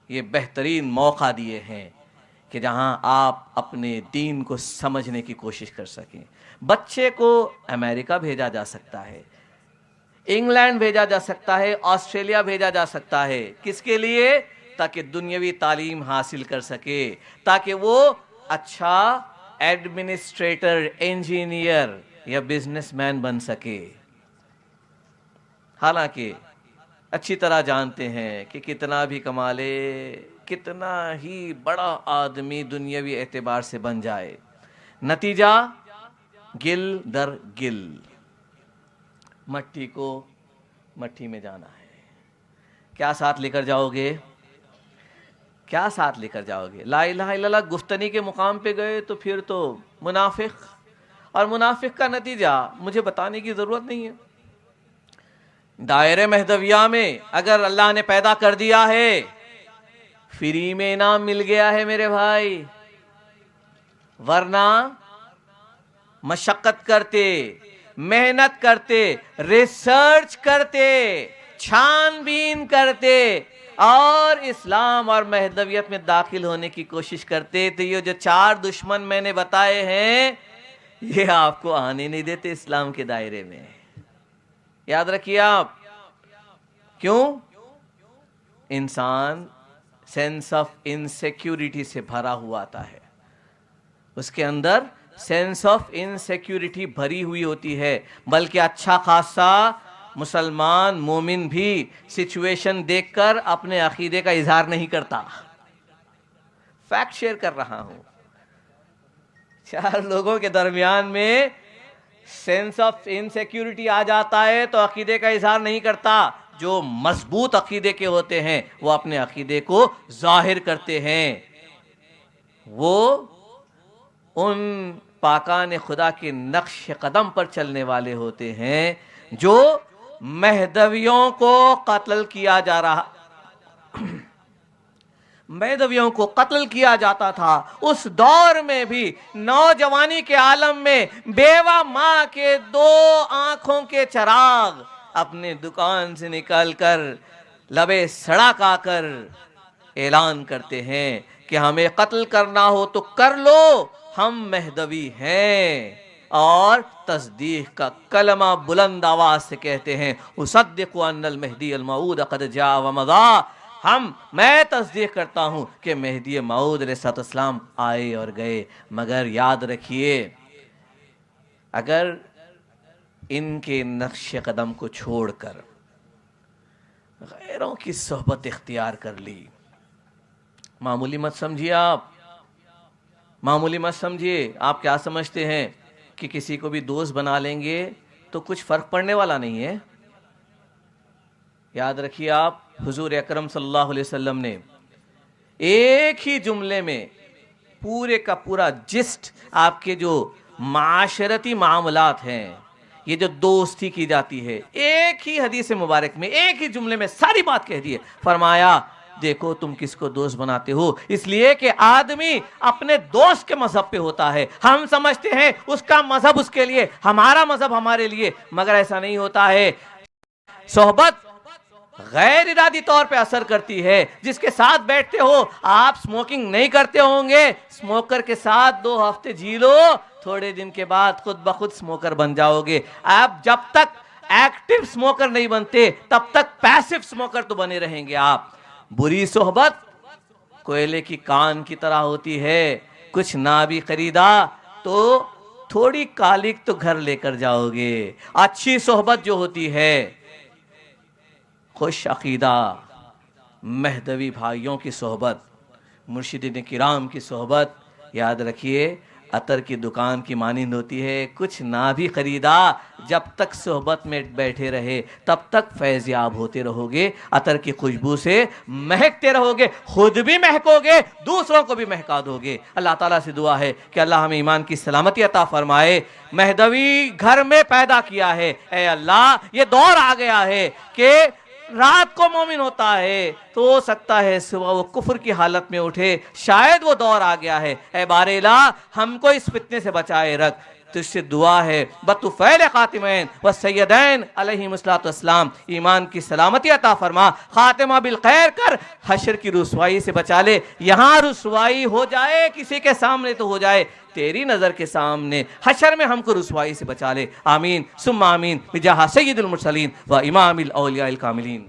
[SPEAKER 2] یہ بہترین موقع دیے ہیں کہ جہاں آپ اپنے دین کو سمجھنے کی کوشش کر سکیں۔ بچے کو امریکہ بھیجا جا سکتا ہے، انگلینڈ بھیجا جا سکتا ہے، آسٹریلیا بھیجا جا سکتا ہے، کس کے لیے؟ تاکہ دنیاوی تعلیم حاصل کر سکے، تاکہ وہ اچھا ایڈمنسٹریٹر، انجینئر یا بزنس مین بن سکے۔ حالانکہ اچھی طرح جانتے ہیں کہ کتنا بھی کما لے، کتنا ہی بڑا آدمی دنیاوی اعتبار سے بن جائے، نتیجہ گل در گل، مٹی کو مٹی میں جانا ہے۔ کیا ساتھ لے کر جاؤ گے؟ کیا ساتھ لے کر جاؤ گے؟ لا الہ الا اللہ گفتنی کے مقام پہ گئے تو پھر تو منافق، اور منافق کا نتیجہ مجھے بتانے کی ضرورت نہیں ہے۔ دائرہ مہدویہ میں اگر اللہ نے پیدا کر دیا ہے، فری میں انعام مل گیا ہے میرے بھائی، ورنہ مشقت کرتے، محنت کرتے، ریسرچ کرتے، چھان بین کرتے اور اسلام اور مہدویت میں داخل ہونے کی کوشش کرتے تو یہ جو 4 دشمن میں نے بتائے ہیں یہ آپ کو آنے نہیں دیتے اسلام کے دائرے میں۔ یاد رکھیے آپ، کیوں؟ انسان سینس آف انسیکیورٹی سے بھرا ہوا آتا ہے، اس کے اندر سینس آف انسیکیورٹی بھری ہوئی ہوتی ہے، بلکہ اچھا خاصا مسلمان مومن بھی سچویشن دیکھ کر اپنے عقیدے کا اظہار نہیں کرتا۔ فیکٹ شیئر کر رہا ہوں، 4 لوگوں کے درمیان میں سینس آف انسیکیورٹی آ جاتا ہے تو عقیدے کا اظہار نہیں کرتا۔ جو مضبوط عقیدے کے ہوتے ہیں وہ اپنے عقیدے کو ظاہر کرتے ہیں، وہ ان پاکان خدا کے نقش قدم پر چلنے والے ہوتے ہیں جو مہدویوں کو قتل کیا جا رہا، مہدویوں کو قتل کیا جاتا تھا۔ اس دور میں بھی نوجوانی کے عالم میں بیوہ ماں کے 2 آنکھوں کے چراغ اپنے دکان سے نکال کر لبے سڑک آ کر اعلان کرتے ہیں کہ ہمیں قتل کرنا ہو تو کر لو، ہم مہدوی ہیں، اور تصدیق کا کلمہ بلند آواز سے کہتے ہیں اصدق ان المہدی الموعود قد جاء ومضى، میں تصدیق کرتا ہوں کہ مہدی موعود علیہ السلام آئے اور گئے۔ مگر یاد رکھیے، اگر ان کے نقش قدم کو چھوڑ کر غیروں کی صحبت اختیار کر لی، معمولی مت سمجھیے آپ، معمولی مت سمجھیے۔ آپ کیا سمجھتے ہیں کہ کسی کو بھی دوست بنا لیں گے تو کچھ فرق پڑنے والا نہیں ہے؟ یاد رکھیے آپ، حضور اکرم صلی اللہ علیہ وسلم نے ایک ہی جملے میں پورے کا پورا جسٹ آپ کے جو معاشرتی معاملات ہیں، یہ جو دوستی کی جاتی ہے، ایک ہی حدیث مبارک میں ایک ہی جملے میں ساری بات کہہ دی ہے۔ فرمایا دیکھو تم کس کو دوست بناتے ہو، اس لیے کہ آدمی اپنے دوست کے مذہب پہ ہوتا ہے۔ ہم سمجھتے ہیں اس کا مذہب اس کے لیے، ہمارا مذہب ہمارے لیے، مگر ایسا نہیں ہوتا ہے۔ صحبت غیر ارادی طور پہ اثر کرتی ہے. جس کے ساتھ بیٹھتے ہو آپ سموکنگ نہیں کرتے ہوں گے, سموکر کے ساتھ 2 ہفتے جی لو, تھوڑے دن کے بعد خود بخود سموکر بن جاؤ گے. آپ جب تک ایکٹیو سموکر نہیں بنتے تب تک پیسو سموکر تو بنے رہیں گے آپ. بری صحبت کوئلے کی کان کی طرح ہوتی ہے, کچھ نہ بھی خریدا تو تھوڑی کالک تو گھر لے کر جاؤ گے. اچھی صحبت جو ہوتی ہے, خوش عقیدہ مہدوی بھائیوں کی صحبت, مرشدین کرام کی صحبت, یاد رکھیے عطر کی دکان کی مانند ہوتی ہے. کچھ نہ بھی خریدا, جب تک صحبت میں بیٹھے رہے تب تک فیض یاب ہوتے رہو گے, عطر کی خوشبو سے مہکتے رہو گے, خود بھی مہکو گے, دوسروں کو بھی مہکا دو گے. اللہ تعالیٰ سے دعا ہے کہ اللہ ہمیں ایمان کی سلامتی عطا فرمائے. مہدوی گھر میں پیدا کیا ہے, اے اللہ یہ دور آ گیا ہے کہ رات کو مومن ہوتا ہے تو ہو سکتا ہے صبح وہ کفر کی حالت میں اٹھے, شاید وہ دور آ گیا ہے. اے بار الہ ہم کو اس فتنے سے بچائے رکھ. تجھ سے دعا ہے بطفیل خاتمین و سیدین علیہم السلام, ایمان کی سلامتی عطا فرما, خاتمہ بالخیر کر, حشر کی رسوائی سے بچا لے. یہاں رسوائی ہو جائے کسی کے سامنے تو ہو جائے, تیری نظر کے سامنے حشر میں ہم کو رسوائی سے بچا لے. آمین ثم آمین بجاہ سید المرسلین و امام الاولیاء الکاملین.